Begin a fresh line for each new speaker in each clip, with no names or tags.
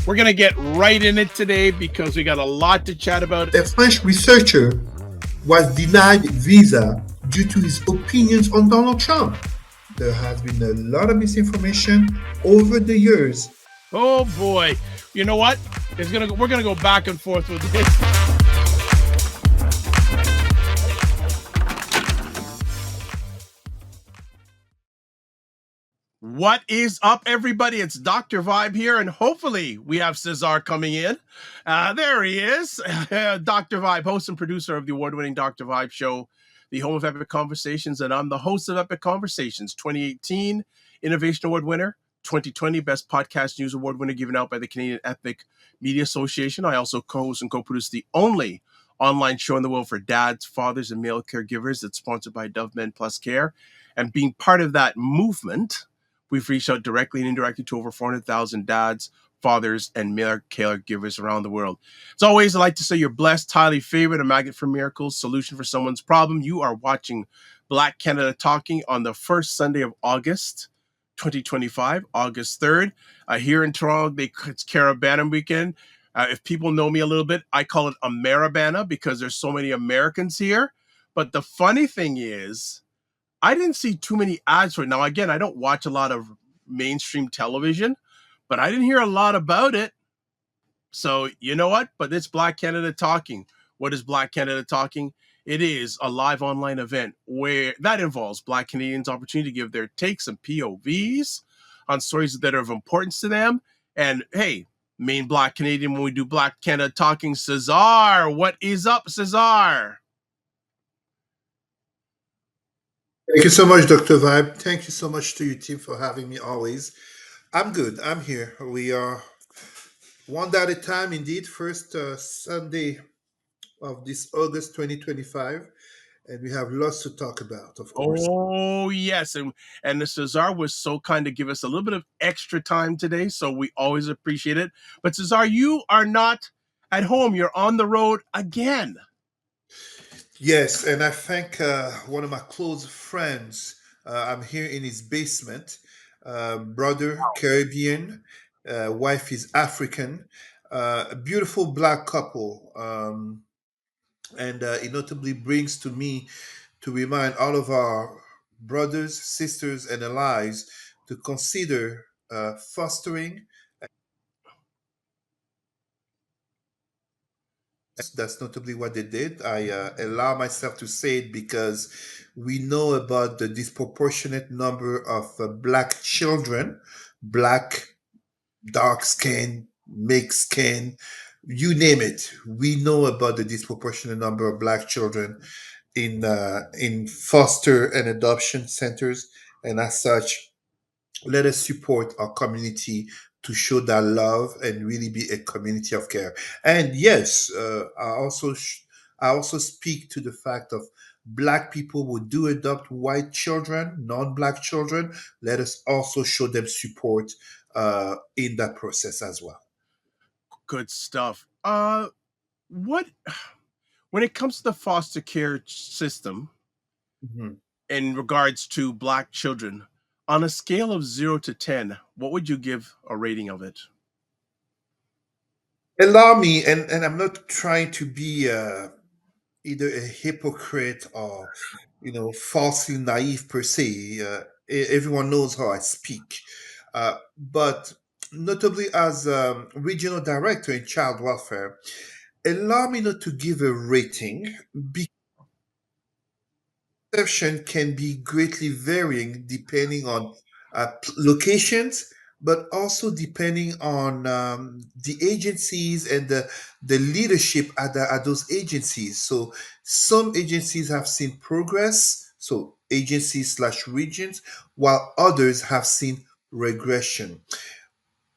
We're going to get right in it today because we got a lot to chat about.
A French researcher was denied visa due to his opinions on Donald Trump. There has been a lot of misinformation over the years.
Oh boy. You know what? We're going to go back and forth with this. What is up, everybody? It's Dr. Vibe here, and hopefully we have Cesar coming in. There he is. Dr. Vibe, host and producer of the award-winning Dr. Vibe show, the home of Epic Conversations, and I'm the host of Epic Conversations, 2018 Innovation Award winner, 2020 Best Podcast News Award winner given out by the Canadian Epic Media Association. I also co-host and co-produce the only online show in the world for dads, fathers, and male caregivers that's sponsored by Dove Men Plus Care. And being part of that movement, we've reached out directly and indirectly to over 400,000 dads, fathers, and male caregivers around the world. As always, I'd like to say you're blessed, highly favored, a magnet for miracles, solution for someone's problem. You are watching Black Canada Talking on the first Sunday of August, 2025, August 3rd. Here in Toronto, it's Carabana weekend. If people know me a little bit, I call it Ameribana because there's so many Americans here. But the funny thing is, I didn't see too many ads for it. Now, again, I don't watch a lot of mainstream television, but I didn't hear a lot about it. So, you know what? But it's Black Canada Talking. What is Black Canada Talking? It is a live online event where that involves Black Canadians' opportunity to give their takes and POVs on stories that are of importance to them. And hey, main Black Canadian, when we do Black Canada Talking, Cesar, what is up, Cesar?
Thank you so much, Dr. Vibe. Thank you so much to your team for having me always. I'm good. I'm here. We are one day at a time, indeed. First Sunday of this August 2025, and we have lots to talk about, of course.
Oh yes, and the Cesar was so kind to give us a little bit of extra time today, so we always appreciate it. But Cesar, you are not at home; you're on the road again.
Yes, and I thank one of my close friends. I'm here in his basement. Brother Caribbean, wife is African. A beautiful black couple, and it notably brings to me to remind all of our brothers, sisters, and allies to consider fostering. That's notably what they did. I allow myself to say it because we know about the disproportionate number of black children, black, dark skin, mixed skin, you name it. We know about the disproportionate number of black children in foster and adoption centers, and as such, let us support our community to show that love and really be a community of care. And yes, I also speak to the fact of black people who do adopt white children, non-black children. Let us also show them support in that process as well.
Good stuff. What when it comes to the foster care system
Mhm.
in regards to Black children, on a scale of 0 to 10, what would you give a rating of it?
Allow me, and I'm not trying to be either a hypocrite or falsely naive per se. Everyone knows how I speak, but notably as regional director in child welfare, allow me not to give a rating because perception can be greatly varying depending on locations, but also depending on the agencies and the leadership at those agencies. So some agencies have seen progress, so agencies slash regions, while others have seen regression.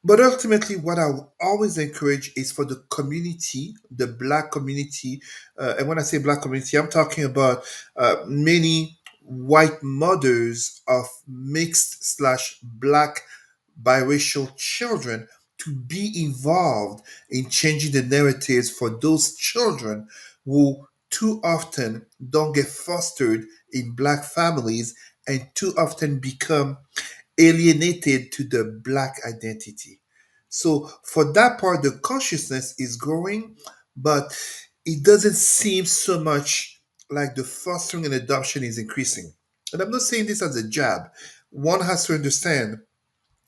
But ultimately, what I will always encourage is for the community, the black community. And when I say black community, I'm talking about many white mothers of mixed slash black biracial children to be involved in changing the narratives for those children who too often don't get fostered in black families and too often become alienated to the black identity. So for that part, the consciousness is growing, but it doesn't seem so much like the fostering and adoption is increasing. And I'm not saying this as a jab. One has to understand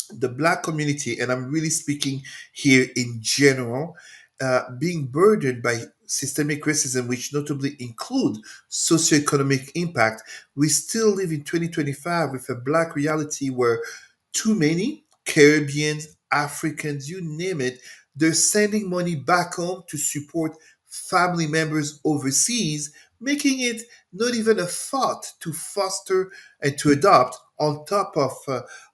the black community, and I'm really speaking here in general, being burdened by systemic racism, which notably include socioeconomic impact. We still live in 2025 with a black reality where too many Caribbeans, Africans, you name it, they're sending money back home to support family members overseas, making it not even a thought to foster and to adopt, on top of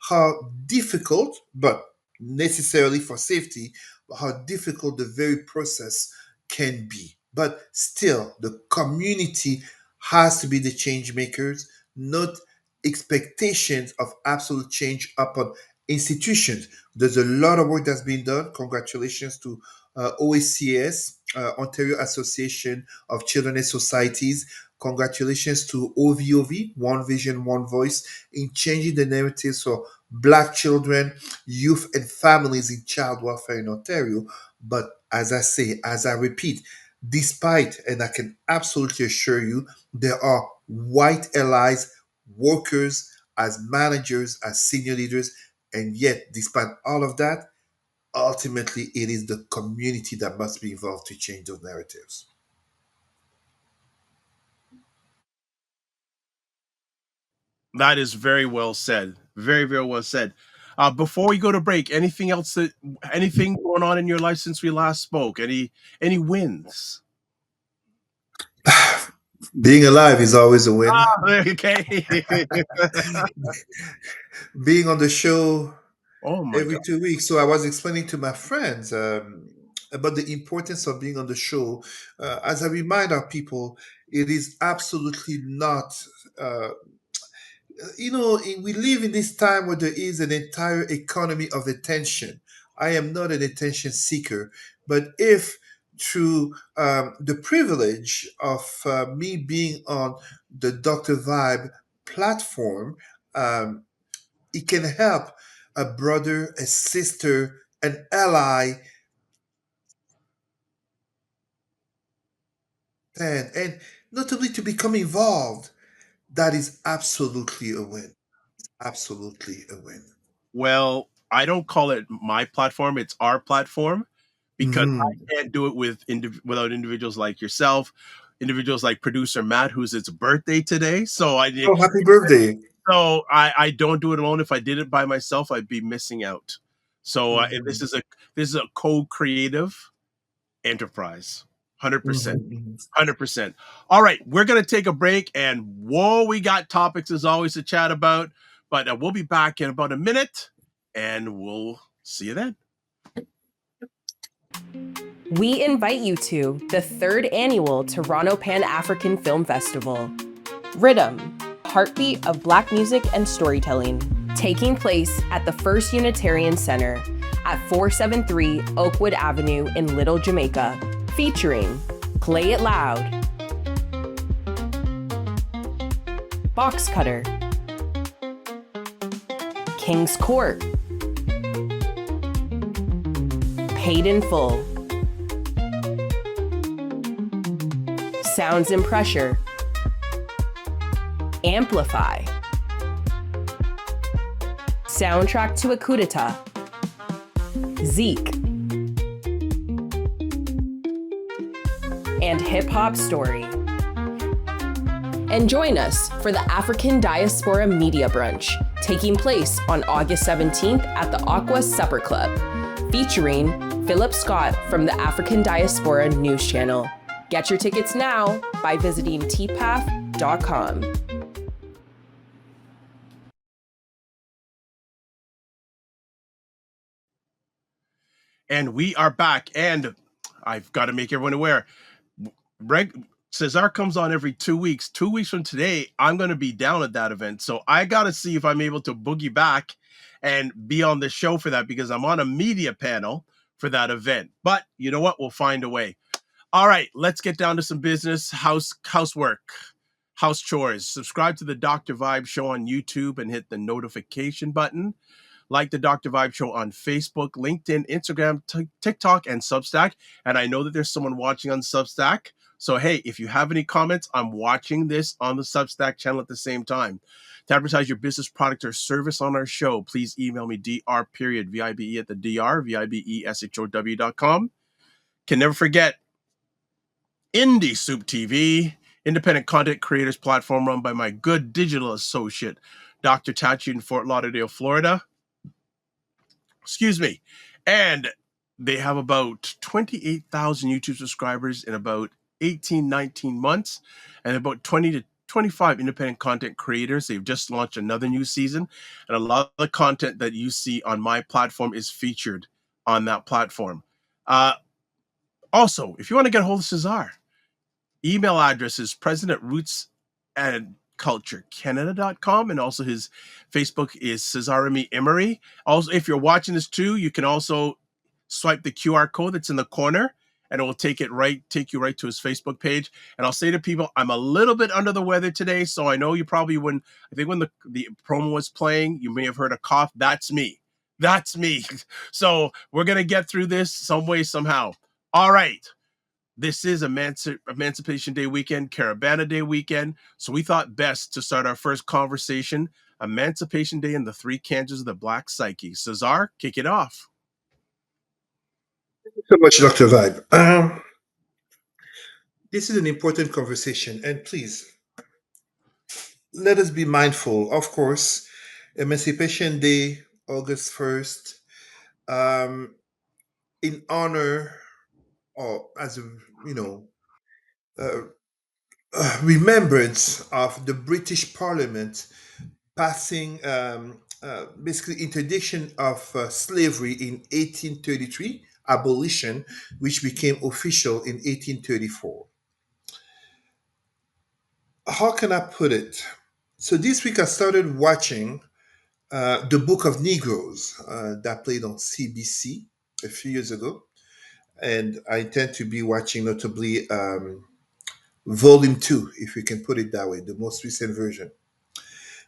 how difficult, but necessarily for safety, how difficult the very process can be. But still, the community has to be the change makers, not expectations of absolute change upon institutions. There's a lot of work that's been done. Congratulations to OACS, Ontario Association of Children's Societies. Congratulations to OVOV, One Vision, One Voice, in changing the narratives for Black children, youth, and families in child welfare in Ontario. But as I say, as I repeat, despite, and I can absolutely assure you, there are white allies, workers, as managers, as senior leaders, and yet, despite all of that, ultimately it is the community that must be involved to change those narratives.
That is very well said. Very, very well said. Before we go to break, anything going on in your life since we last spoke? Any wins?
Being alive is always a win.
Okay.
Being on the show
Oh my
every
god.
2 weeks. So I was explaining to my friends about the importance of being on the show. As I remind our people, it is absolutely not. Uh, we live in this time where there is an entire economy of attention. I am not an attention seeker, but if through the privilege of me being on the Dr. Vibe platform, um, it can help a brother, a sister, an ally, and notably to become involved. That is absolutely a win. Absolutely a win.
Well, I don't call it my platform, it's our platform because
Hmm.
I can't do it without individuals like yourself, individuals like producer Matt, who's its birthday today.
Oh, happy birthday.
I don't do it alone. If I did it by myself, I'd be missing out. And
Mhm,
this is a co-creative enterprise. 100%.
mhm.
100%. All right, we're going to take a break and whoa, we got topics as always to chat about, but we'll be back in about a minute and we'll see you then.
We invite you to the 3rd annual Toronto Pan-African Film Festival. Rhythm, heartbeat of Black music and storytelling, taking place at the First Unitarian Center at 473 Oakwood Avenue in Little Jamaica, featuring Play It Loud, Box Cutter, King's Court, Paid in Full, Sounds and Pressure, Amplify, Soundtrack to a Coup d'etat, Zeke, and Hip Hop Story. And join us for the African Diaspora Media Brunch, taking place on August 17th at the Aqua Supper Club, featuring Philip Scott from the African Diaspora News Channel. Get your tickets now by visiting tpath.com.
And we are back. And I've got to make everyone aware. Cesar comes on every 2 weeks. 2 weeks from today, I'm going to be down at that event. So I got to see if I'm able to boogie back and be on the show for that because I'm on a media panel for that event. But you know what? We'll find a way. All right, let's get down to some business, housework, house chores. Subscribe to the Dr. Vibe show on YouTube and hit the notification button. like the Dr. Vibe Show on Facebook, LinkedIn, Instagram, TikTok, and Substack. And I know that there's someone watching on Substack. So, hey, if you have any comments, I'm watching this on the Substack channel at the same time. To advertise your business, product, or service on our show, please email me dr period vibe at the dr vibeshow.com. Can never forget Indie Soup TV, independent content creators platform run by my good digital associate, Dr. Tachi in Fort Lauderdale, Florida. Excuse me. And they have about 28,000 YouTube subscribers in about 18, 19 months, and about 20 to 25 independent content creators. They've just launched another new season, and a lot of the content that you see on my platform is featured on that platform. Uh, Also, if you want to get a hold of Cesar, email address is president roots and culturecanada.com, and also his Facebook is Cesaremi Emery. Also, if you're watching this too, you can also swipe the QR code that's in the corner, and it will take you right to his Facebook page. And I'll say to people, I'm a little bit under the weather today, so I know you probably wouldn't. I think when the promo was playing, you may have heard a cough. That's me. That's me. So we're gonna get through this some way, somehow. All right. This is Emancipation Day weekend, Caravana Day weekend. So we thought best to start our first conversation, Emancipation Day and the three cancers of the Black Psyche. Cesar, kick it off.
So much, Dr. Vibe. This is an important conversation, and please let us be mindful. Of course, Emancipation Day, August 1st, um, in honor or as a you know uh, remembrance of the British Parliament passing basically interdiction of slavery in 1833, abolition, which became official in 1834. How can I put it? So this week I started watching the Book of Negroes that played on CBC a few years ago, and I intend to be watching notably Volume 2, if we can put it that way, the most recent version.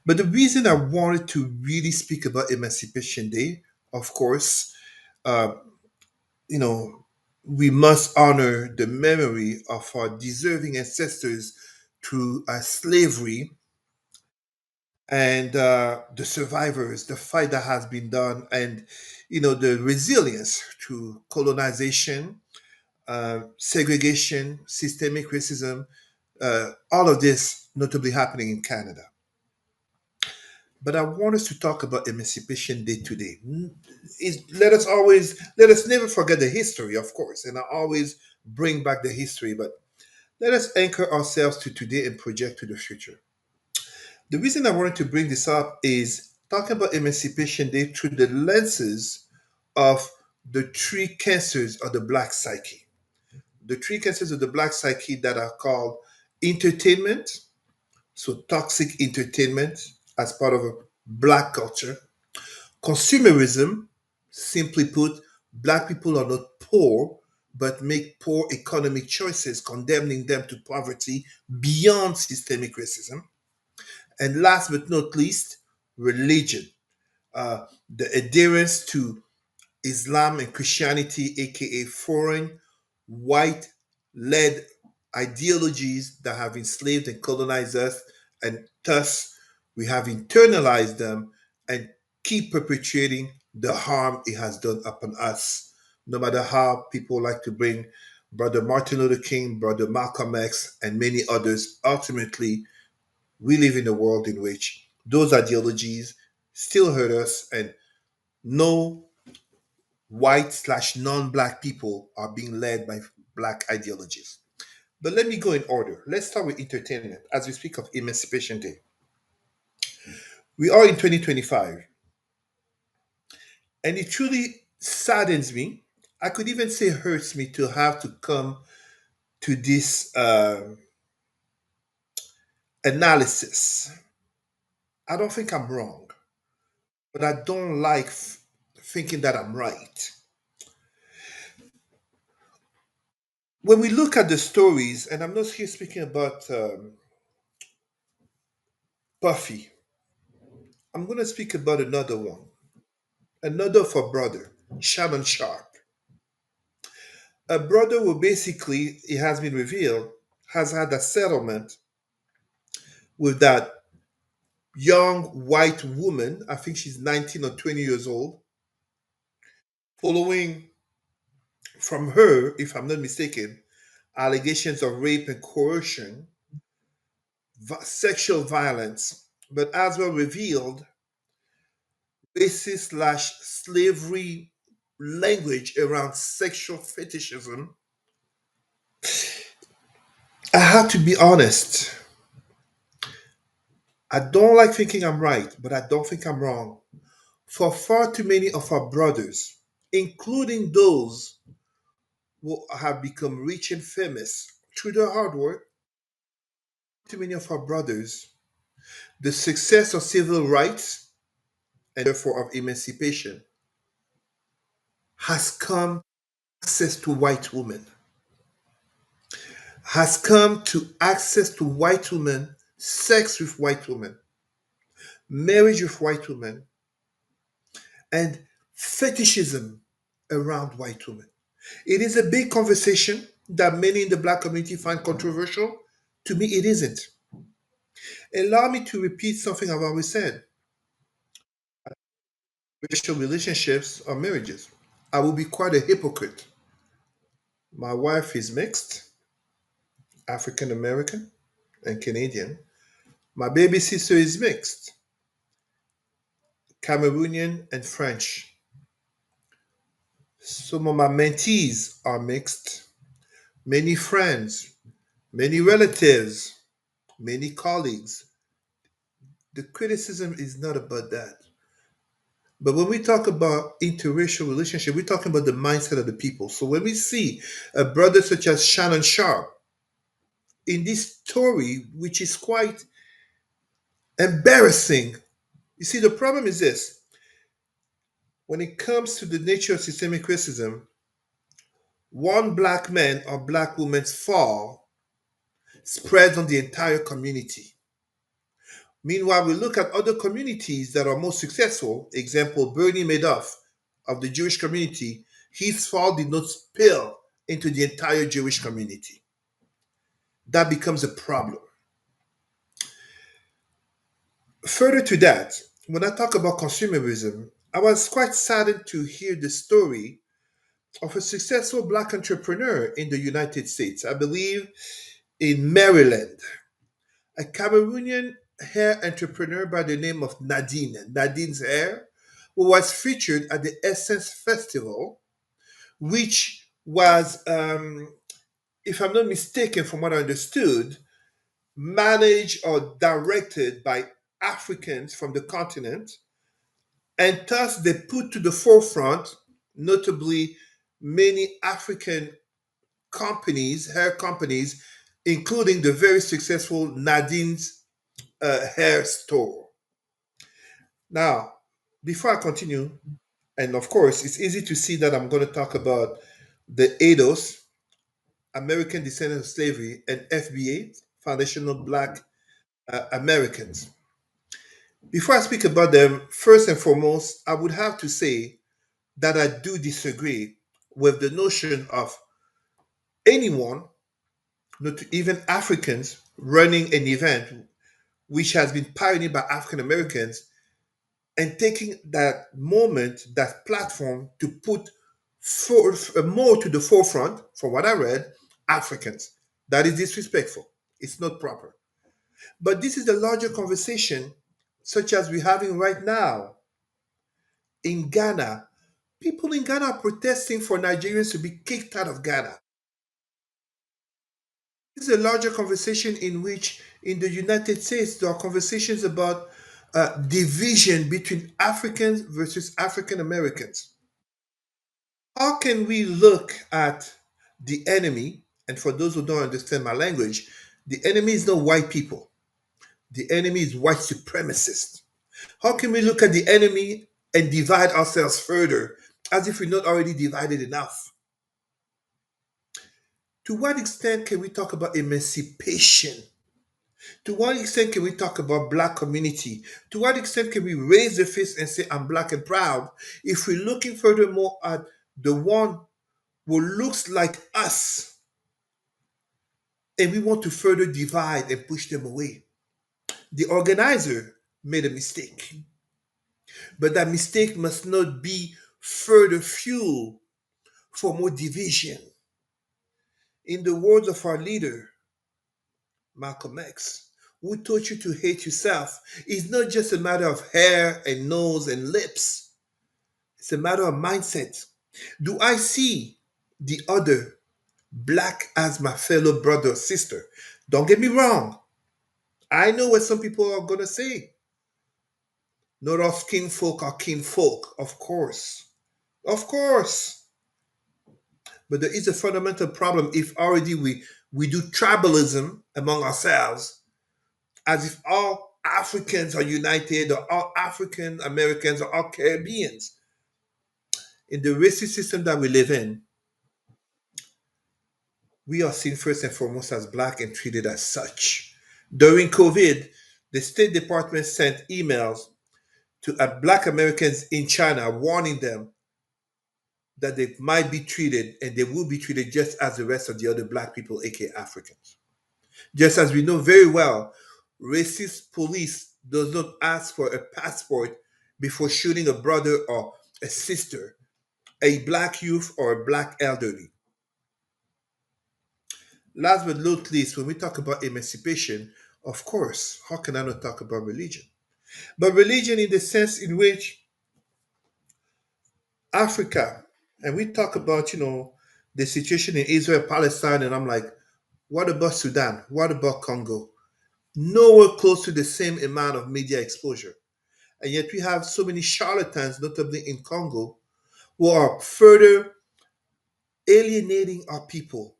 But the reason I wanted to really speak about Emancipation Day, of course, uh, you know, we must honor the memory of our deserving ancestors through slavery and the survivors, the fight that has been done, and the resilience through colonization, segregation, systemic racism, all of this notably happening in Canada. But I want us to talk about Emancipation Day today. Let us never forget the history, of course, and I always bring back the history, but let us anchor ourselves to today and project to the future. The reason I wanted to bring this up is talking about Emancipation Day through the lenses of the three cancers of the Black Psyche. The three cancers of the Black Psyche that are called entertainment, so toxic entertainment as part of a Black culture. Consumerism, simply put, Black people are not poor, but make poor economic choices, condemning them to poverty beyond systemic racism. And last but not least, religion, the adherence to Islam and Christianity, aka foreign, white led ideologies that have enslaved and colonized us, and thus we have internalized them and keep perpetuating the harm it has done upon us. No matter how people like to bring Brother Martin Luther King, Brother Malcolm X, and many others, ultimately, we live in a world in which those ideologies still hurt us, and no white/slash non-black people are being led by black ideologies. But let me go in order. Let's start with entertainment as we speak of Emancipation Day. We are in 2025, and it truly saddens me. I could even say hurts me to have to come to this analysis. I don't think I'm wrong, but I don't like thinking that I'm right. When we look at the stories, and I'm not here speaking about Buffy, I'm going to speak about another one. Another of her brother, Shannon Sharp. A brother who basically, it has been revealed, has had a settlement with that young white woman. I think she's 19 or 20 years old, following from her, if I'm not mistaken, allegations of rape and coercion, sexual violence, but as well revealed, racist slash slavery language around sexual fetishism. I have to be honest. I don't like thinking I'm right, but I don't think I'm wrong. For far too many of our brothers, including those who have become rich and famous through their hard work, too many of our brothers, the success of civil rights and therefore of emancipation has come access to white women, has come to access to white women, sex with white women, marriage with white women, and fetishism around white women. It is a big conversation that many in the black community find controversial. To me, it isn't. Allow me to repeat something I've always said: racial relationships or marriages. I will be quite a hypocrite. My wife is mixed, African American and Canadian. My baby sister is mixed, Cameroonian and French. Some of my mentees are mixed, many friends, many relatives, many colleagues. The criticism is not about that. But when we talk about interracial relationship, we're talking about the mindset of the people. So when we see a brother such as Shannon Sharp in this story, which is quite embarrassing, you see, the problem is this: when it comes to the nature of systemic racism, one black man or black woman's fall spreads on the entire community. Meanwhile, we look at other communities that are more successful. Example, Bernie Madoff of the Jewish community, his fall did not spill into the entire Jewish community. That becomes a problem. Further to that, when I talk about consumerism, I was quite saddened to hear the story of a successful black entrepreneur in the United States, I believe in Maryland, a Cameroonian hair entrepreneur by the name of Nadine's Hair, who was featured at the Essence Festival, which was, if I'm not mistaken, from what I understood, managed or directed by Africans from the continent, and thus they put to the forefront, notably, many African companies, hair companies, including the very successful Nadine's hair store. Now, before I continue, and of course, it's easy to see that I'm going to talk about the ADOS, American Descendants of Slavery, and FBA, Foundational Black Americans. Before I speak about them, first and foremost, I would have to say that I do disagree with the notion of anyone, not even Africans, running an event which has been pioneered by African Americans and taking that moment, that platform to put more to the forefront, from what I read, Africans. That is disrespectful. It's not proper. But this is the larger conversation, such as we're having right now in Ghana. People in Ghana are protesting for Nigerians to be kicked out of Ghana. This is a larger conversation in which, in the United States, there are conversations about division between Africans versus African Americans. How can we look at the enemy? And for those who don't understand my language, the enemy is not white people, the enemy is white supremacists. How can we look at the enemy and divide ourselves further as if we're not already divided enough? To what extent can we talk about emancipation To what extent can we talk about black community? To what extent can we raise the fist and say, I'm black and proud, if we're looking furthermore at the one who looks like us and we want to further divide and push them away? The organizer made a mistake, but that mistake must not be further fuel for more division. In the words of our leader, Malcolm X, who taught you to hate yourself, is not just a matter of hair and nose and lips. It's a matter of mindset. Do I see the other black as my fellow brother or sister? Don't get me wrong. I know what some people are going to say. Not all skin folk are kin folk, of course. Of course. But there is a fundamental problem if already we do tribalism among ourselves as if all Africans are united or all African Americans or all Caribbeans. In the racist system that we live in, we are seen first and foremost as black and treated as such. During COVID, the State Department sent emails to black Americans in China warning them that they might be treated and they will be treated just as the rest of the other black people, aka Africans. Just as we know very well, racist police does not ask for a passport before shooting a brother or a sister, a black youth or a black elderly. Last but not least, when we talk about emancipation, of course, how can I not talk about religion? But religion in the sense in which Africa, and we talk about, the situation in Israel, Palestine, and I'm like, what about Sudan? What about Congo? Nowhere close to the same amount of media exposure. And yet we have so many charlatans, notably in Congo, who are further alienating our people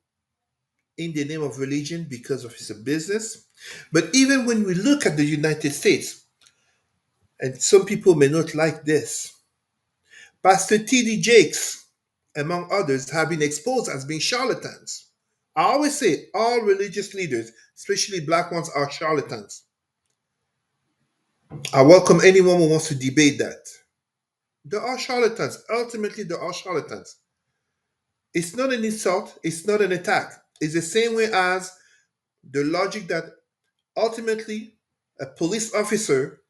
in the name of religion because of it's a business. But even when we look at the United States, and some people may not like this, Pastor T.D. Jakes, among others, have been exposed as being charlatans. I always say all religious leaders, especially black ones, are charlatans. I welcome anyone who wants to debate that. They are charlatans. Ultimately, they are charlatans. It's not an insult, it's not an attack. It's the same way as the logic that ultimately a police officer,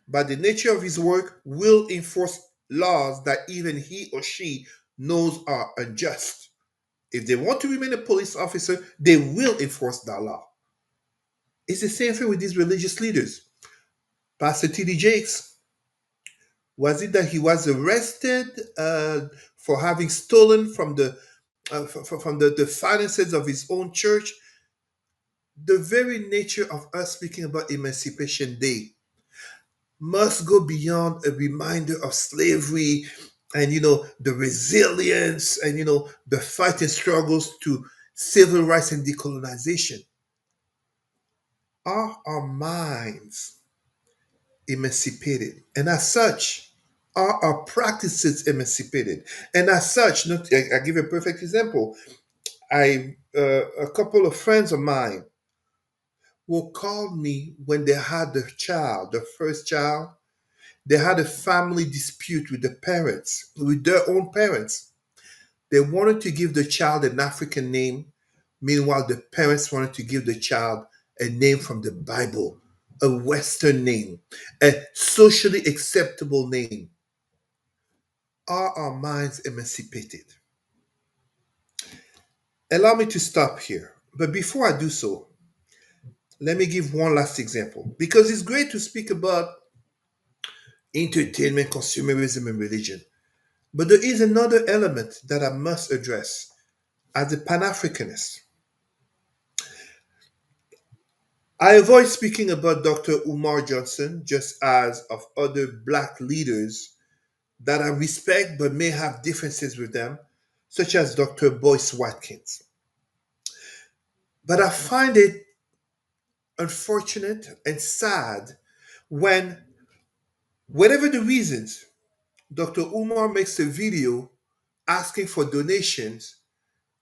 by the nature of his work, will enforce laws that even he or she knows are unjust. If they want to remain a police officer, they will enforce that law. It's the same thing with these religious leaders. Pastor T.D. Jakes, was it that he was arrested for having stolen from the finances of his own church? The very nature of us speaking about Emancipation Day must go beyond a reminder of slavery and the resilience and the fighting struggles to civil rights and decolonization. Are our minds emancipated? And as such, are our practices emancipated? And as such, not, I give a perfect example. A couple of friends of mine who called me when they had the child, the first child. They had a family dispute with the parents, with their own parents. They wanted to give the child an African name. Meanwhile, the parents wanted to give the child a name from the Bible, a Western name, a socially acceptable name. Are our minds emancipated? Allow me to stop here. But before I do so, let me give one last example because it's great to speak about entertainment, consumerism, and religion. But there is another element that I must address as a Pan Africanist. I avoid speaking about Dr. Umar Johnson just as of other black leaders that I respect but may have differences with them, such as Dr. Boyce Watkins. But I find it unfortunate and sad when, whatever the reasons, Dr. Umar makes a video asking for donations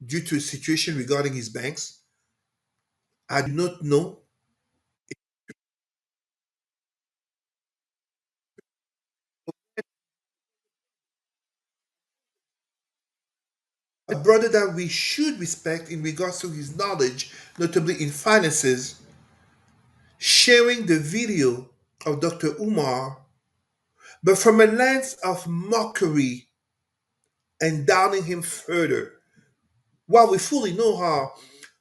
due to a situation regarding his banks. I do not know. a brother that we should respect in regards to his knowledge, notably in finances, sharing the video of Dr. Umar, but from a lens of mockery and downing him further. While we fully know how,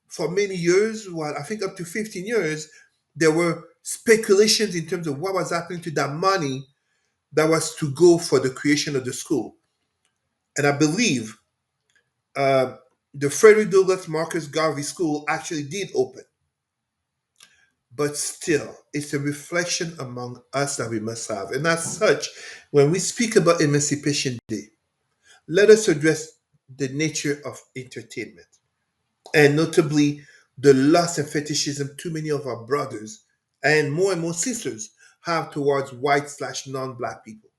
for many years, well, I think up to 15 years, there were speculations in terms of what was happening to that money that was to go for the creation of the school. And I believe uh, the Frederick Douglass Marcus Garvey School actually did open. But still, it's a reflection among us that we must have. And as such, when we speak about Emancipation Day, let us address the nature of entertainment, and notably the lust and fetishism too many of our brothers and more sisters have towards white slash non-black people.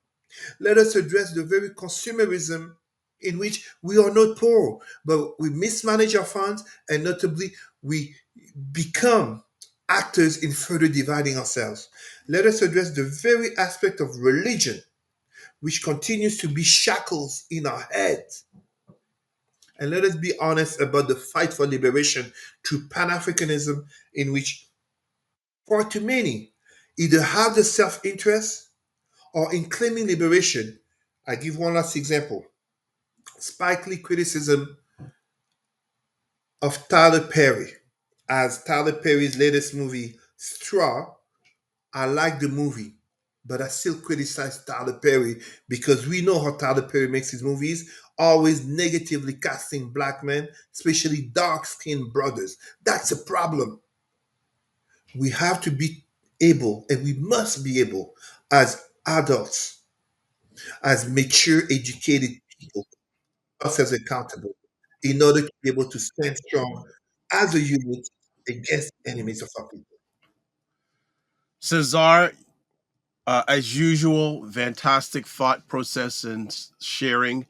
Let us address the very consumerism in which we are not poor, but we mismanage our funds, and notably we become actors in further dividing ourselves. Let us address the very aspect of religion, which continues to be shackles in our heads. And let us be honest about the fight for liberation through Pan Africanism, in which, for too many, either have the self interest or in claiming liberation. I give one last example. Spike Lee criticism of Tyler Perry. As Tyler Perry's latest movie, Straw, I like the movie, but I still criticize Tyler Perry because we know how Tyler Perry makes his movies, always negatively casting black men, especially dark skinned brothers. That's a problem. We have to be able, and we must be able, as adults, as mature, educated people, ourselves accountable in order to be able to stand strong as a unit against enemies of our people.
Cesar, as usual, fantastic thought process and sharing.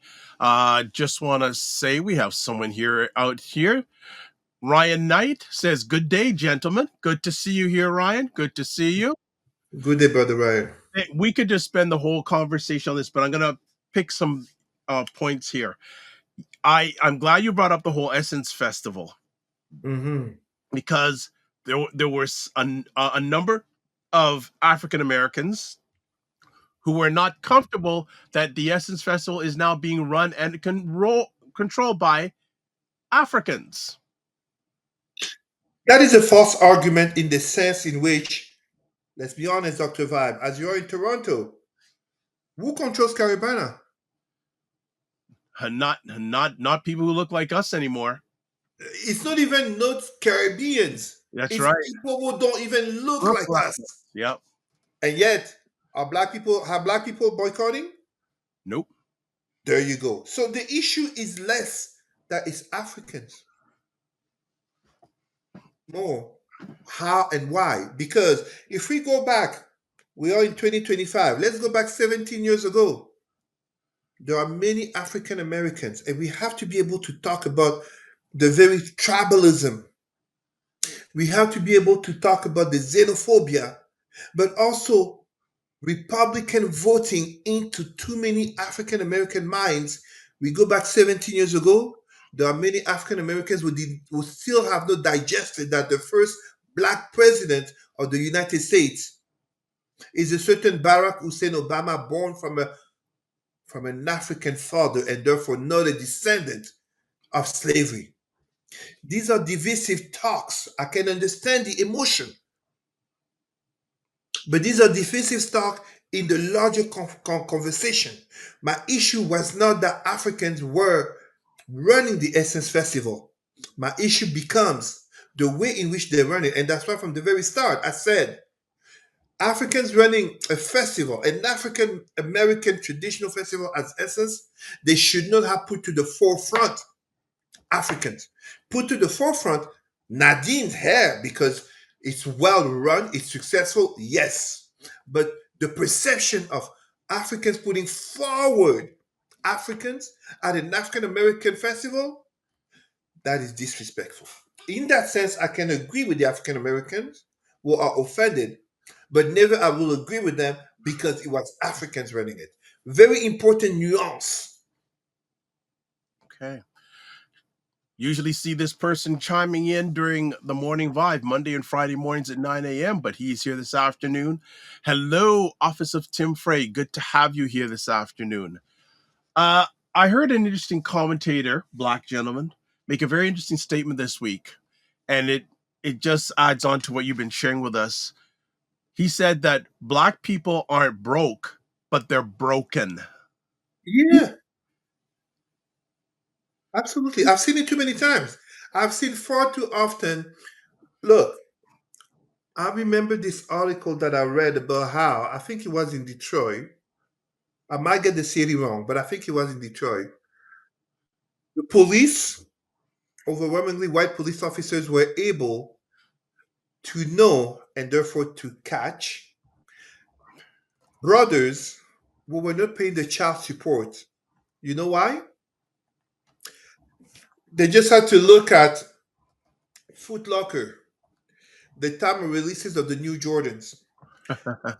Just want to say we have someone here out here. Ryan Knight says, "Good day, gentlemen. Good to see you here, Ryan. Good to see you."
Good day, Brother Ryan.
Hey, we could just spend the whole conversation on this, but I'm gonna pick some points here. I'm glad you brought up the whole Essence Festival
Mm-hmm.
because there was a number of African Americans who were not comfortable that the Essence Festival is now being run and controlled by Africans.
That is a false argument in the sense in which, let's be honest, Dr. Vibe, as you're in Toronto, who controls Caribana?
Not people who look like us anymore.
It's not even not Caribbeans.
That's
It's
right.
people who don't even look
Look
like
like
us.
us. Yep.
And yet, are black people boycotting?
Nope.
There you go. So the issue is less that it's Africans, more how and why. Because if we go back, we are in 2025. Let's go back 17 years ago. There are many African Americans, and we have to be able to talk about the very tribalism. We have to be able to talk about the xenophobia, but also Republican voting into too many African American minds. We go back 17 years ago, there are many African Americans who still have not digested that the first black president of the United States is a certain Barack Hussein Obama, born from an African father and therefore not a descendant of slavery. These are divisive talks. I can understand the emotion, but these are divisive talk in the larger conversation. My issue was not that Africans were running the Essence Festival. My issue becomes the way in which they run it. And that's why from the very start, I said Africans running a festival, an African American traditional festival as Essence, they should not have put to the forefront Africans. Put to the forefront Nadine's hair because it's well run, it's successful, yes. But the perception of Africans putting forward Africans at an African American festival, that is disrespectful. In that sense, I can agree with the African Americans who are offended, but never I will agree with them because it was Africans running it. Very important nuance.
Okay. Usually see this person chiming in during the morning vibe, Monday and Friday mornings at 9 a.m., but he's here this afternoon. Hello, Office of Tim Frey. Good to have you here this afternoon. Uh, I heard an interesting commentator, black gentleman, make a very interesting statement this week, and it just adds on to what you've been sharing with us. He said that black people aren't broke, but they're broken.
Yeah, absolutely. I've seen it too many times. I've seen far too often. Look, I remember this article that I read about how, I think it was in Detroit. I might get the city wrong, but I think it was in Detroit. The police, overwhelmingly white police officers, were able to know and therefore to catch brothers who were not paying the child support. You know why? They just had to look at Foot Locker, the time of releases of the new Jordans.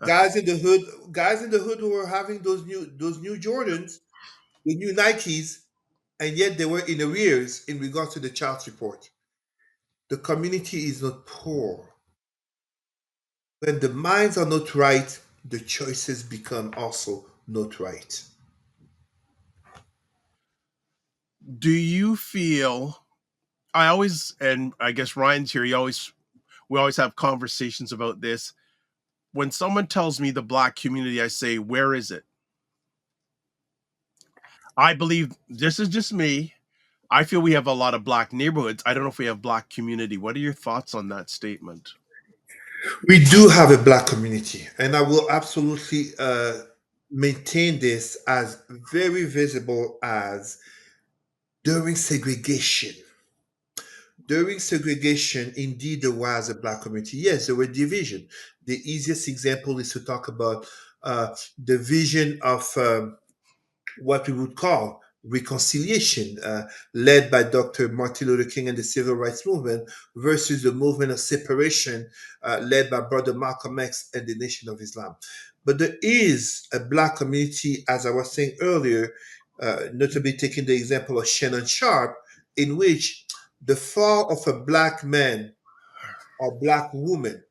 Guys in the hood who were having those new Jordans, the new Nikes, and yet they were in arrears in regards to the child support. The community is not poor. When the minds are not right, the choices become also not right.
Do you feel I always, and I guess Ryan's here, we always have conversations about this. When someone tells me the black community, I say, where is it? I believe this is just me. I feel we have a lot of black neighborhoods. I don't know if we have black community. What are your thoughts on that statement?
We do have a black community, and I will absolutely maintain this as very visible as during segregation. During segregation, indeed, there was a black community. Yes, there were division. The easiest example is to talk about the vision of what we would call reconciliation, led by Dr. Martin Luther King and the Civil Rights Movement, versus the movement of separation, led by Brother Malcolm X and the Nation of Islam. But there is a black community, as I was saying earlier, notably taking the example of Shannon Sharp, in which the fall of a black man or black woman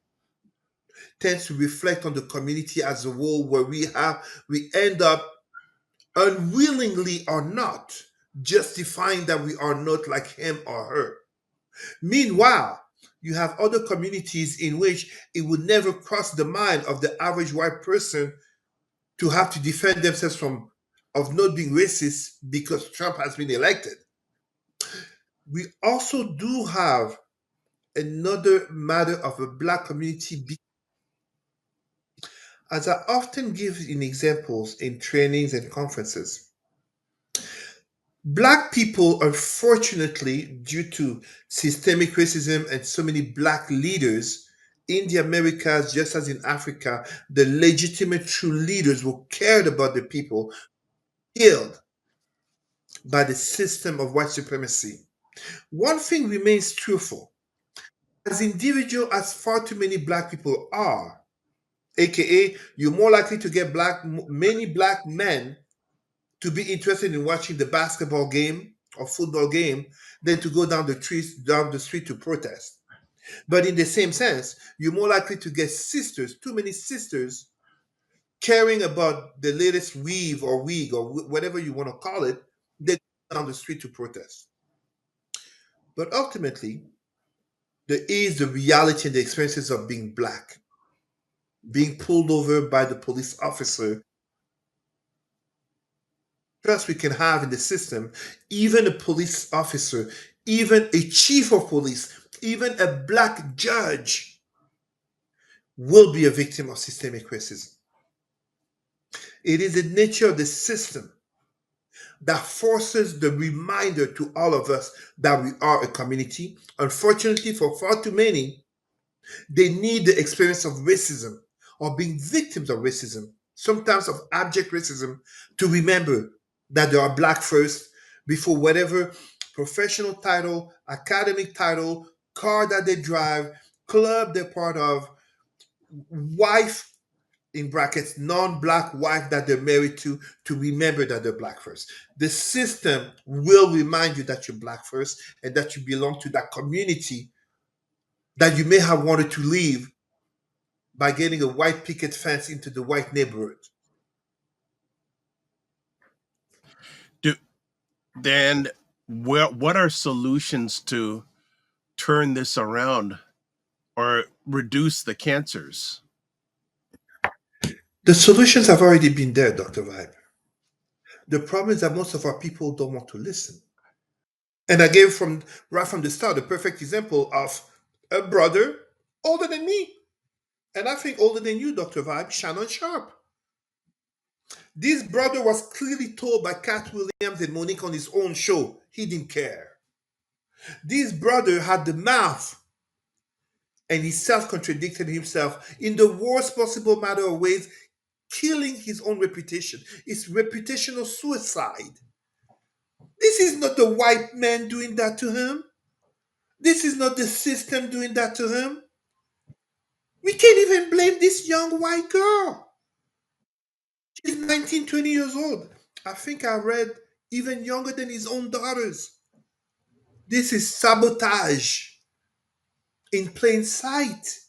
tends to reflect on the community as a whole, where we end up unwillingly or not, justifying that we are not like him or her. Meanwhile, you have other communities in which it would never cross the mind of the average white person to have to defend themselves from of not being racist because Trump has been elected. We also do have another matter of a black community, as I often give in examples in trainings and conferences. Black people, unfortunately, due to systemic racism and so many black leaders in the Americas, just as in Africa, the legitimate true leaders who cared about the people, killed by the system of white supremacy. One thing remains truthful. As individual as far too many black people are, aka you're more likely to get many black men to be interested in watching the basketball game or football game than to go down the street to protest. But in the same sense, you're more likely to get sisters, too many sisters, caring about the latest weave or wig or whatever you want to call it, than down the street to protest. But ultimately, there is the reality and the experiences of being black, being pulled over by the police officer. Trust we can have in the system, even a police officer, even a chief of police, even a black judge will be a victim of systemic racism. It is the nature of the system that forces the reminder to all of us that we are a community. Unfortunately, for far too many, they need the experience of racism or being victims of racism, sometimes of abject racism, to remember that they are black first before whatever professional title, academic title, car that they drive, club they're part of, wife in brackets, non-black wife that they're married to remember that they're black first. The system will remind you that you're black first and that you belong to that community that you may have wanted to leave by getting a white picket fence into the white neighborhood.
Do then what are solutions to turn this around or reduce the cancers?
The solutions have already been there, Dr. Vibe. The problem is that most of our people don't want to listen. And I gave from right from the start a perfect example of a brother older than me. And I think older than you, Dr. Vibe, Shannon Sharp. This brother was clearly told by Cat Williams and Monique on his own show. He didn't care. This brother had the mouth and he self contradicted himself in the worst possible matter of ways, killing his own reputation. It's reputational suicide. This is not the white man doing that to him. This is not the system doing that to him. We can't even blame this young white girl. She's 19, 20 years old. I think I read even younger than his own daughters. This is sabotage in plain sight.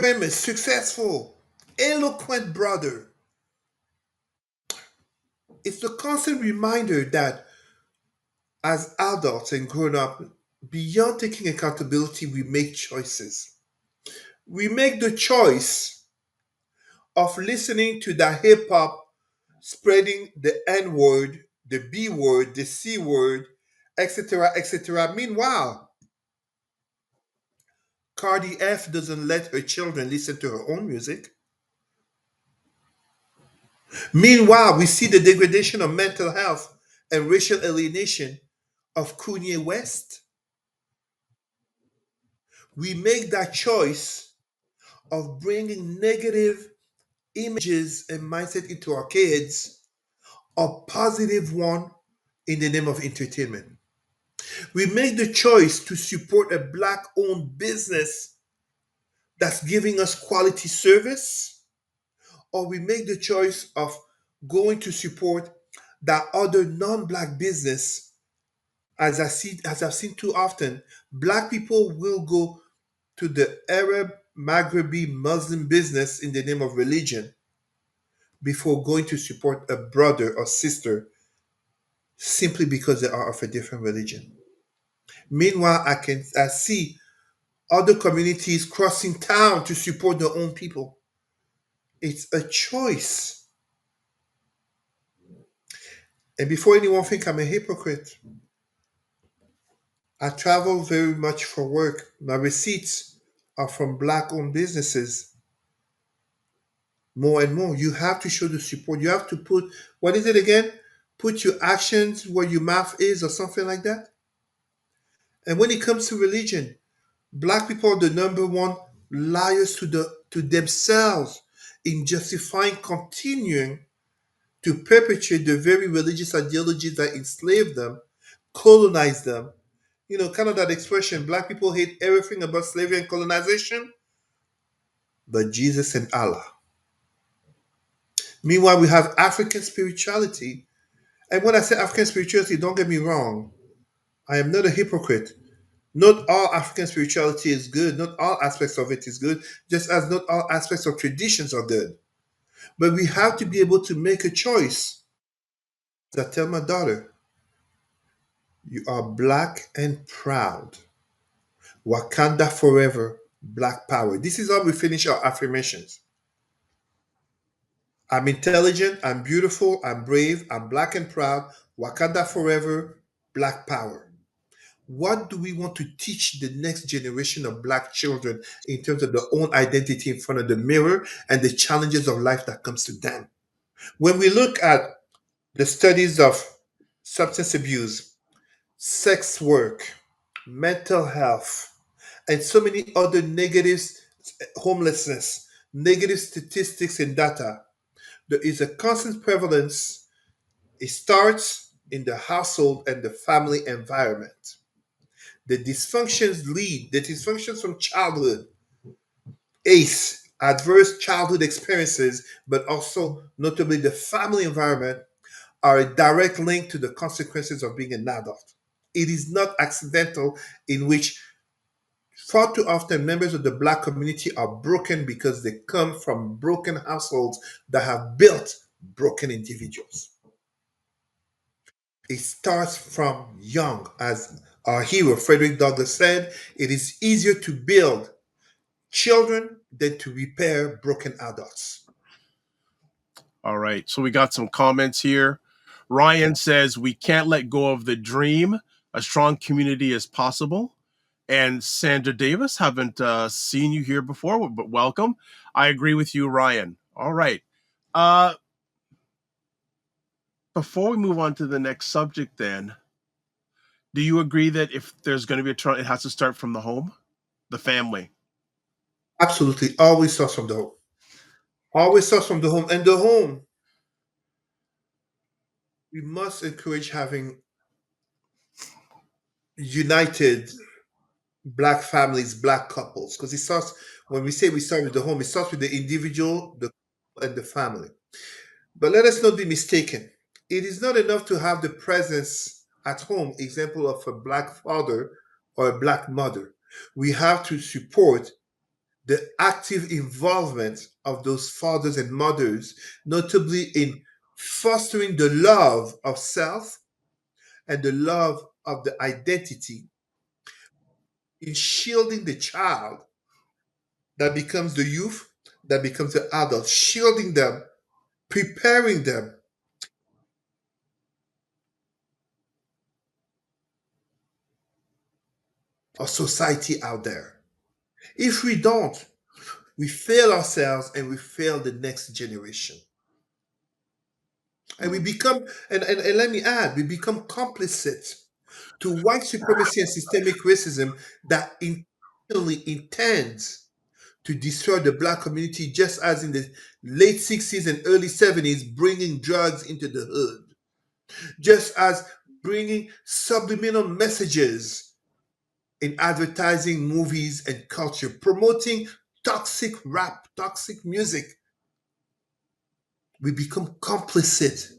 Famous, successful, eloquent brother. It's a constant reminder that as adults and grown up, beyond taking accountability, we make choices. We make the choice of listening to the hip hop spreading the N word, the B word, the C word, etc., etc. Meanwhile, Cardi F doesn't let her children listen to her own music. Meanwhile, we see the degradation of mental health and racial alienation of Kanye West. We make that choice of bringing negative images and mindset into our kids, a positive one in the name of entertainment. We make the choice to support a black owned business that's giving us quality service, or we make the choice of going to support that other non black business. As I've seen too often, black people will go to the Arab, Maghrebi, Muslim business in the name of religion before going to support a brother or sister simply because they are of a different religion. Meanwhile, I see other communities crossing town to support their own people. It's a choice. And before anyone think I'm a hypocrite, I travel very much for work. My receipts are from black owned businesses more and more. You have to show the support. You have to put, what is it again? Put your actions where your mouth is, or something like that. And when it comes to religion, black people are the number one liars to themselves in justifying continuing to perpetuate the very religious ideologies that enslaved them, colonized them. You know, kind of that expression, black people hate everything about slavery and colonization, but Jesus and Allah. Meanwhile, we have African spirituality. And when I say African spirituality, don't get me wrong, I am not a hypocrite. Not all African spirituality is good. Not all aspects of it is good, just as not all aspects of traditions are good. But we have to be able to make a choice. As I tell my daughter, you are black and proud. Wakanda forever, black power. This is how we finish our affirmations. I'm intelligent, I'm beautiful, I'm brave, I'm black and proud. Wakanda forever, black power. What do we want to teach the next generation of black children in terms of their own identity in front of the mirror and the challenges of life that comes to them? When we look at the studies of substance abuse, sex work, mental health, and so many other negatives, homelessness, negative statistics and data, there is a constant prevalence. It starts in the household and the family environment. The dysfunctions from childhood, ACE, Adverse childhood experiences, but also notably the family environment, are a direct link to the consequences of being an adult. It is not accidental, in which far too often members of the black community are broken because they come from broken households that have built broken individuals. It starts from young. As our hero Frederick Douglass said, it is easier to build children than to repair broken adults.
All right. So we got some comments here. Ryan says we can't let go of the dream. A strong community is possible. And Sandra Davis, haven't seen you here before, but welcome. I agree with you, Ryan. All right. Uh, Before we move on to the next subject, then, do you agree that if there's going to be a trial, it has to start from the home, the family?
Absolutely. Always starts from the home. Always starts from the home. And the home, we must encourage having united black families, black couples. Because it starts, when we say we start with the home, it starts with the individual, the couple, and the family. But let us not be mistaken. It is not enough to have the presence at home, example of a black father or a black mother. We have to support the active involvement of those fathers and mothers, notably in fostering the love of self and the love of the identity, in shielding the child that becomes the youth, that becomes the adult, shielding them, preparing them of society out there. If we don't, we fail ourselves and we fail the next generation. And we
Mm.
become, and let me add, we become complicit to white supremacy and systemic racism that intentionally intends to destroy the black community, just as in the late 60s and early 70s, bringing drugs into the hood, just as bringing subliminal messages in advertising, movies, and culture, promoting toxic rap, toxic music. We become complicit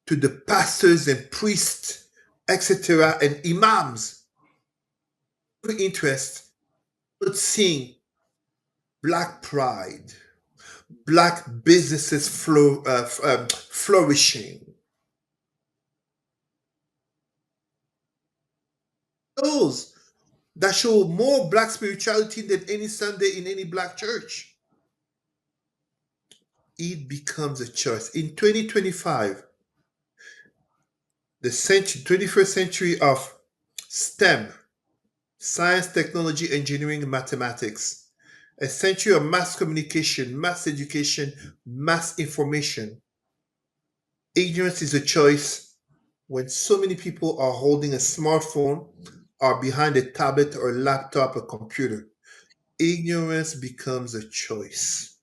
to the pastors and priests, etc., and imams with interest, but seeing black pride, black businesses flourishing. Those that show more black spirituality than any Sunday in any black church. It becomes a choice. In 2025, the 21st century of STEM, science, technology, engineering, and mathematics, a century of mass communication, mass education, mass information. Ignorance is a choice when so many people are holding a smartphone or behind a tablet or laptop or computer. Ignorance becomes a choice.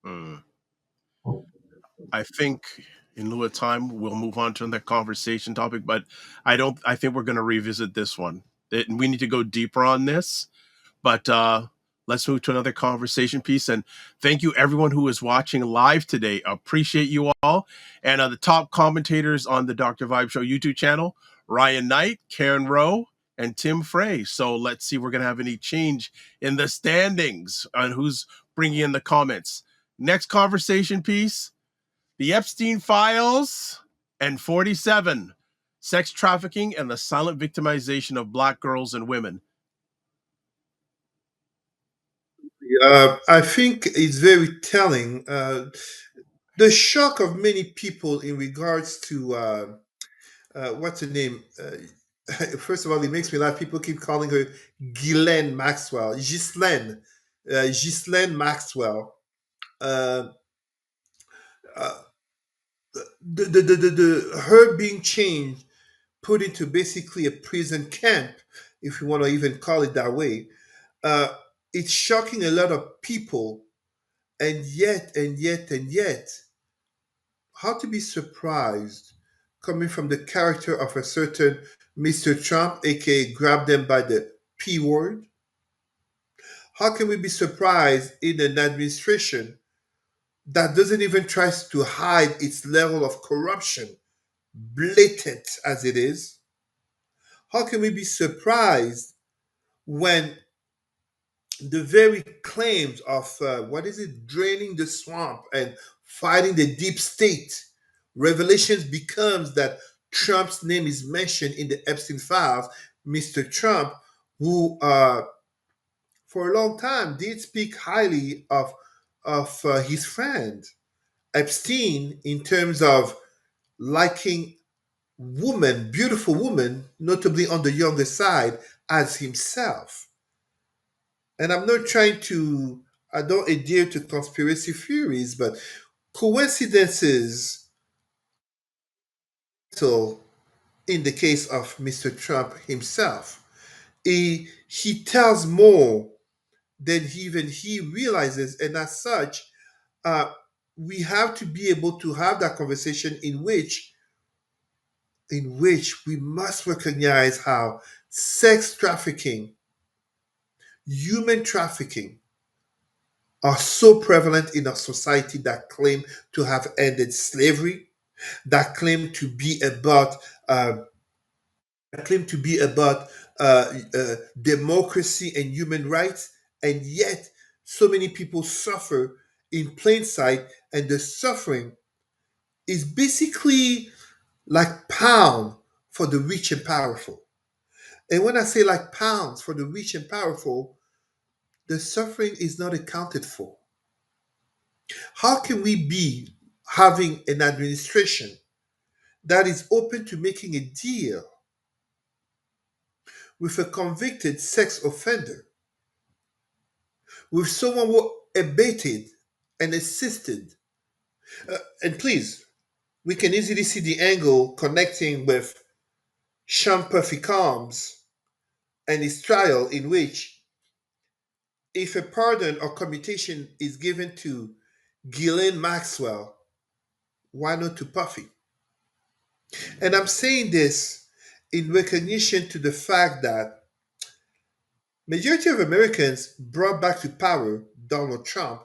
Mm. I think in lieu of time, we'll move on to the conversation topic, but I think we're going to revisit this one. We need to go deeper on this. But let's move to another conversation piece. And thank you, everyone who is watching live today. Appreciate you all. And the top commentators on the Dr. Vibe Show YouTube channel, Ryan Knight, Karen Rowe, and Tim Frey. So let's see if we're going to have any change in the standings on who's bringing in the comments. Next conversation piece, the Epstein Files and 47, sex trafficking and the silent victimization of Black girls and women.
I think it's very telling. The shock of many people in regards to what's her name? First of all, it makes me laugh. People keep calling her Ghislaine Maxwell, Ghislaine Maxwell. Uh, uh, her being changed, put into basically a prison camp, if you want to even call it that way. Uh, it's shocking a lot of people, and yet, how to be surprised coming from the character of a certain Mr. Trump, aka grab them by the P word? How can we be surprised in an administration that doesn't even try to hide its level of corruption, blatant as it is? How can we be surprised when the very claims of what is it, draining the swamp and fighting the deep state, revelations becomes that Trump's name is mentioned in the Epstein files. Mr. Trump, who for a long time did speak highly of his friend Epstein in terms of liking women, beautiful women, notably on the younger side, as himself. And I'm not trying to, I don't adhere to conspiracy theories, but coincidences. So, in the case of Mr. Trump himself, he tells more than even he realizes, and as such, uh, we have to be able to have that conversation in which we must recognize how sex trafficking, human trafficking, are so prevalent in a society that claim to have ended slavery, that uh, claim to be about democracy and human rights, and yet so many people suffer in plain sight, and the suffering is basically like pound for the rich and powerful. And when I say like pounds for the rich and powerful, the suffering is not accounted for. How can we be having an administration that is open to making a deal with a convicted sex offender, with someone who abated and assisted? And please, we can easily see the angle connecting with Sean Puffy Combs and his trial, in which if a pardon or commutation is given to Ghislaine Maxwell, why not to Puffy? And I'm saying this in recognition to the fact that majority of Americans brought back to power Donald Trump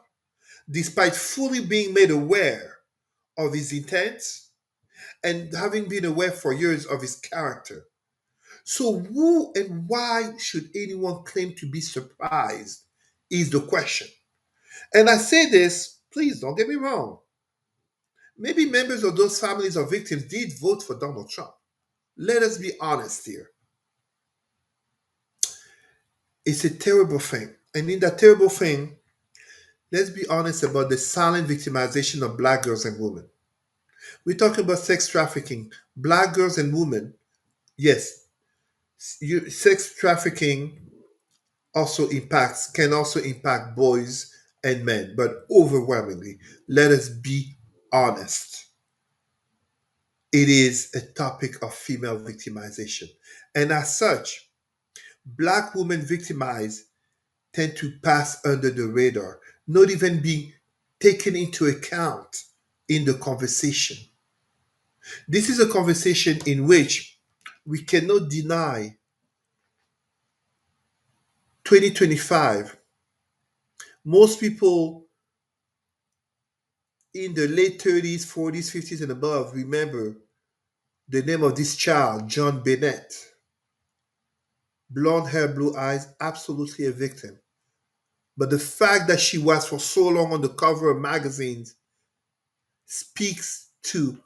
despite fully being made aware of his intents and having been aware for years of his character. So who and why should anyone claim to be surprised is the question. And I say this, please don't get me wrong. Maybe members of those families or victims did vote for Donald Trump. Let us be honest here. It's a terrible thing. And in that terrible thing, let's be honest about the silent victimization of black girls and women. We're talking about sex trafficking. Black girls and women, yes, sex trafficking can also impact boys and men, but overwhelmingly, let us be honest. It is a topic of female victimization. And as such, black women victimized tend to pass under the radar, not even being taken into account in the conversation. This is a conversation in which we cannot deny 2025. Most people in the late 30s, 40s, 50s, and above remember the name of this child, John Bennett. Blonde hair, blue eyes, absolutely a victim. But the fact that she was for so long on the cover of magazines speaks to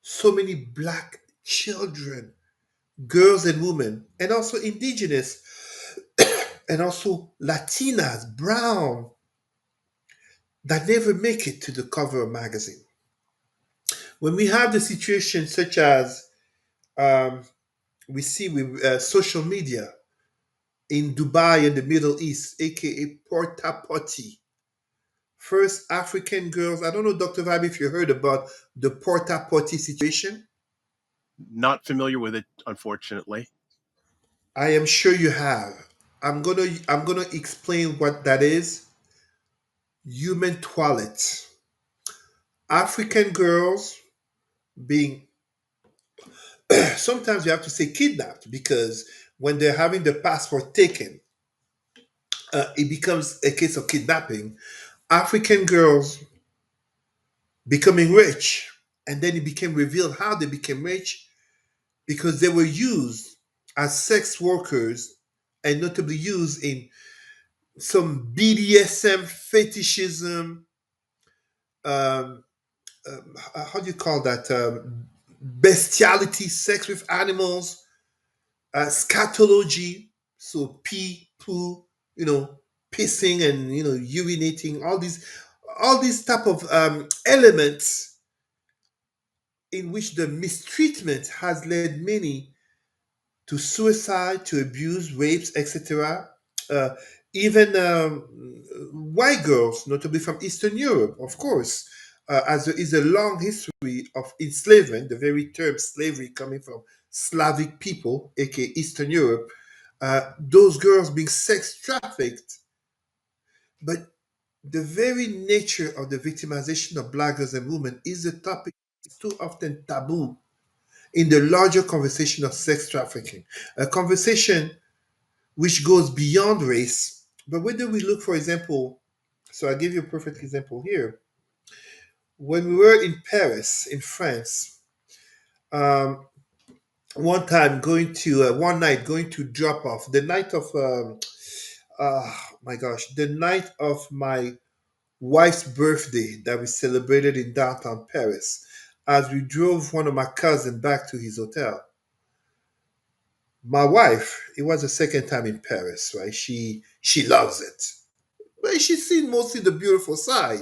so many black children, girls and women, and also indigenous, and also Latinas, brown, that never make it to the cover of magazine. When we have the situation such as um, we see with social media in Dubai and the Middle East, aka Porta Potty, first African girls. I don't know, Dr. Vibe, if you heard about the Porta Potty situation.
Not familiar with it, unfortunately.
I am sure you have. I'm gonna explain what that is. Human toilets. African girls being sometimes you have to say kidnapped because when they're having the passport taken, it becomes a case of kidnapping. African girls becoming rich, and then it became revealed how they became rich because they were used as sex workers and notably used in some BDSM fetishism. Um, how do you call that? Bestiality, sex with animals, scatology, so pee, poo, you know, pissing and urinating, all these type of elements in which the mistreatment has led many to suicide, to abuse, rapes, etc. Uh, Even white girls, notably from Eastern Europe, of course, as there is a long history of enslavement, the very term slavery coming from Slavic people, aka Eastern Europe, those girls being sex trafficked. But the very nature of the victimization of black girls and women is a topic that's too often taboo in the larger conversation of sex trafficking, a conversation which goes beyond race. But whether we look, for example, so I'll give you a perfect example here. When we were in Paris, in France, um, one time going to, one night going to drop off, the night of, my gosh, the night of my wife's birthday that we celebrated in downtown Paris, as we drove one of my cousins back to his hotel. My wife, it was the second time in Paris, right? She loves it. But she's seen mostly the beautiful side.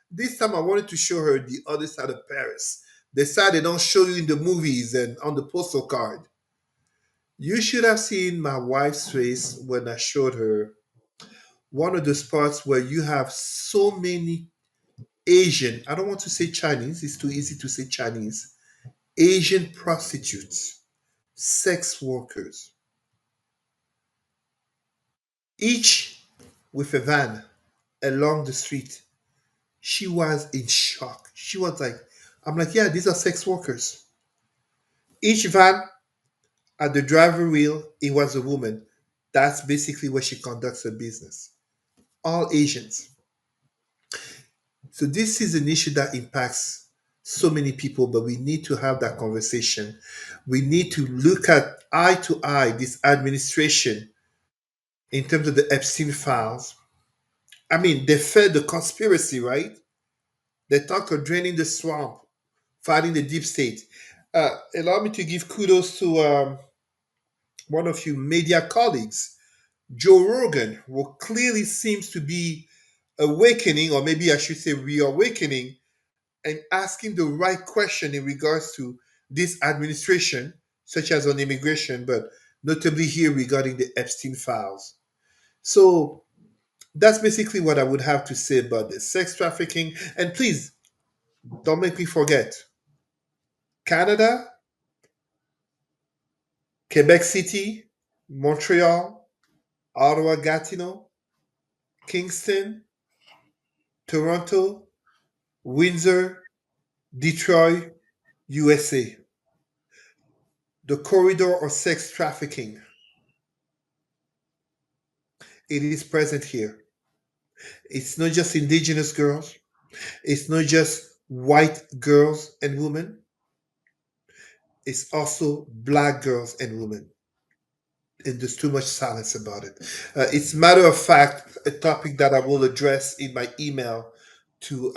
This time I wanted to show her the other side of Paris. The side they don't show you in the movies and on the postal card. You should have seen my wife's face when I showed her one of the spots where you have so many Asian, I don't want to say Chinese, it's too easy to say Chinese, Asian prostitutes, sex workers, each with a van along the street. She was in shock. She was like, I'm like, yeah, these are sex workers. Each van at the driver wheel, it was a woman. That's basically where she conducts her business. All Asians. So this is an issue that impacts so many people, but we need to have that conversation. We need to look at eye to eye this administration in terms of the Epstein files. I mean, they fed the conspiracy, right? They talk of draining the swamp, fighting the deep state. Allow me to give kudos to one of you media colleagues, Joe Rogan, who clearly seems to be awakening, or maybe I should say reawakening, and asking the right question in regards to this administration, such as on immigration, but notably here regarding the Epstein files. So that's basically what I would have to say about this sex trafficking. And please don't make me forget Canada, Quebec City, Montreal, Ottawa, Gatineau, Kingston, Toronto, Windsor, Detroit, USA. The corridor of sex trafficking, it is present here. It's not just indigenous girls, it's not just white girls and women, it's also black girls and women. And there's too much silence about it. It's matter of fact a topic that I will address in my email to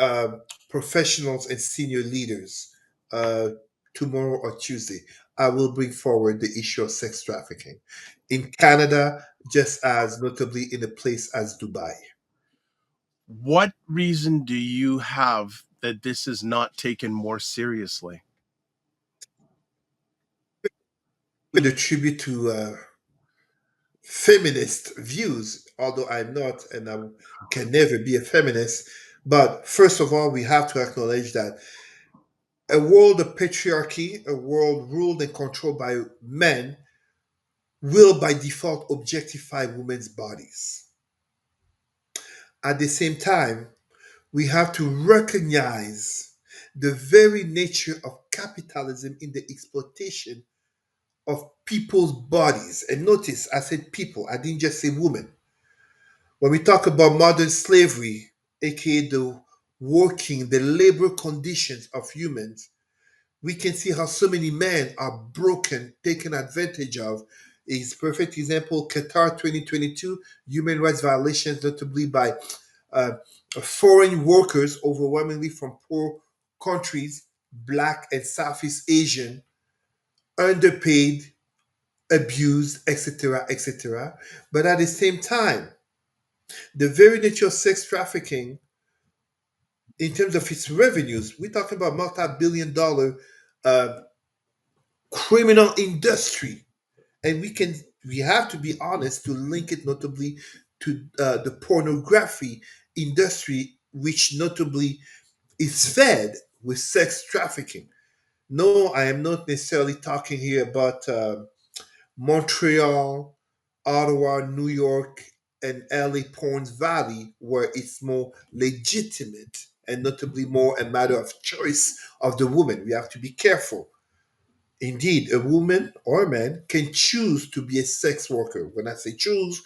professionals and senior leaders uh, tomorrow or Tuesday. I will bring forward the issue of sex trafficking in Canada, just as notably in a place as Dubai.
What reason do you have that this is not taken more seriously?
With a tribute to feminist views, although I'm not and I can never be a feminist. But first of all, we have to acknowledge that a world of patriarchy, a world ruled and controlled by men, will by default objectify women's bodies. At the same time, we have to recognize the very nature of capitalism in the exploitation of people's bodies. And notice I said people, I didn't just say women. When we talk about modern slavery, aka the labor conditions of humans, we can see how so many men are broken, taken advantage of. Is perfect example Qatar 2022 human rights violations, notably by uh, foreign workers, overwhelmingly from poor countries, black and Southeast Asian, underpaid, abused, etc., etc. But at the same time, the very nature of sex trafficking, in terms of its revenues, we're talking about multi-billion-dollar uh, criminal industry, and we have to be honest to link it notably to the pornography industry, which notably is fed with sex trafficking. No, I am not necessarily talking here about Montreal, Ottawa, New York, and LA Porns Valley, where it's more legitimate and notably more a matter of choice of the woman. We have to be careful. Indeed, a woman or a man can choose to be a sex worker. When I say choose,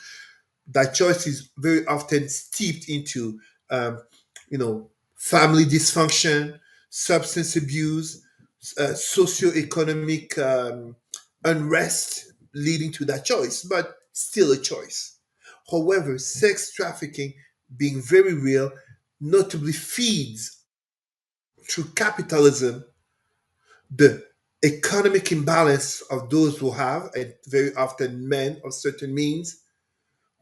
that choice is very often steeped into, um, family dysfunction, substance abuse, socioeconomic unrest leading to that choice, but still a choice. However, sex trafficking, being very real, notably feeds through capitalism the economic imbalance of those who have, and very often men of certain means,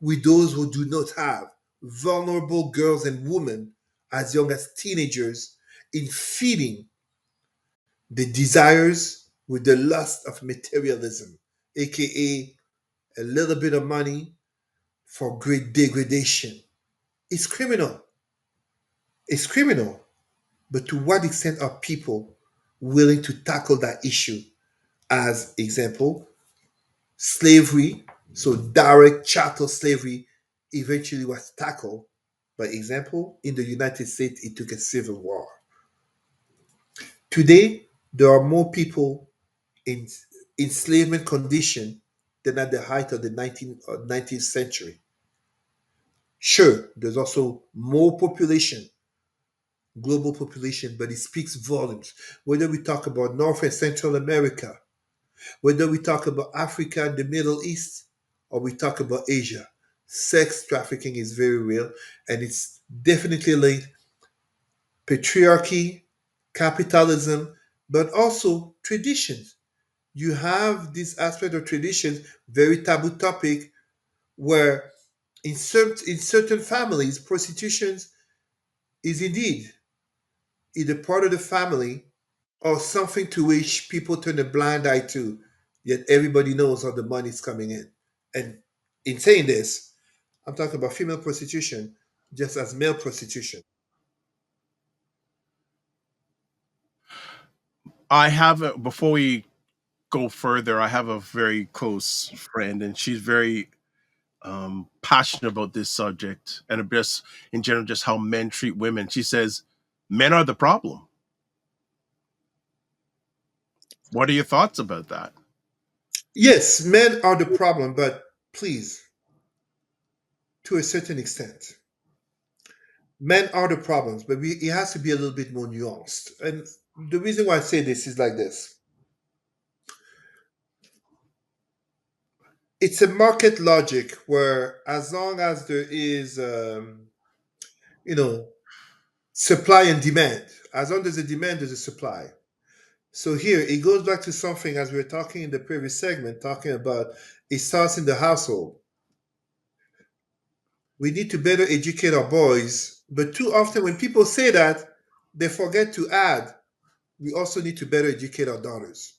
with those who do not have, vulnerable girls and women as young as teenagers, in feeding the desires with the lust of materialism, aka a little bit of money for great degradation. It's criminal. It's criminal. But to what extent are people willing to tackle that issue? As example, slavery, so direct chattel slavery, eventually was tackled. By example, in the United States, it took a civil war. Today, there are more people in enslavement condition than at the height of the 19th century. Sure, there's also more population, global population, but it speaks volumes. Whether we talk about North and Central America, whether we talk about Africa and the Middle East, or we talk about Asia, sex trafficking is very real, and it's definitely linked patriarchy, capitalism, but also traditions. You have this aspect of traditions, very taboo topic, where in certain families, prostitution is indeed either part of the family or something to which people turn a blind eye to, yet everybody knows how the money's coming in. And in saying this, I'm talking about female prostitution just as male prostitution.
I have before we go further, I have a very close friend, and she's very passionate about this subject and just in general, just how men treat women. She says men are the problem. What are your thoughts about that?
Yes, men are the problem, but please, to a certain extent, men are the problems, but it has to be a little bit more nuanced. And the reason why I say this is like this: it's a market logic where, as long as there is, you know, supply and demand, as long as there's a demand, there's a supply. So here it goes back to something as we were talking in the previous segment, talking about it starts in the household. We need to better educate our boys, but too often when people say that, they forget to add we also need to better educate our daughters.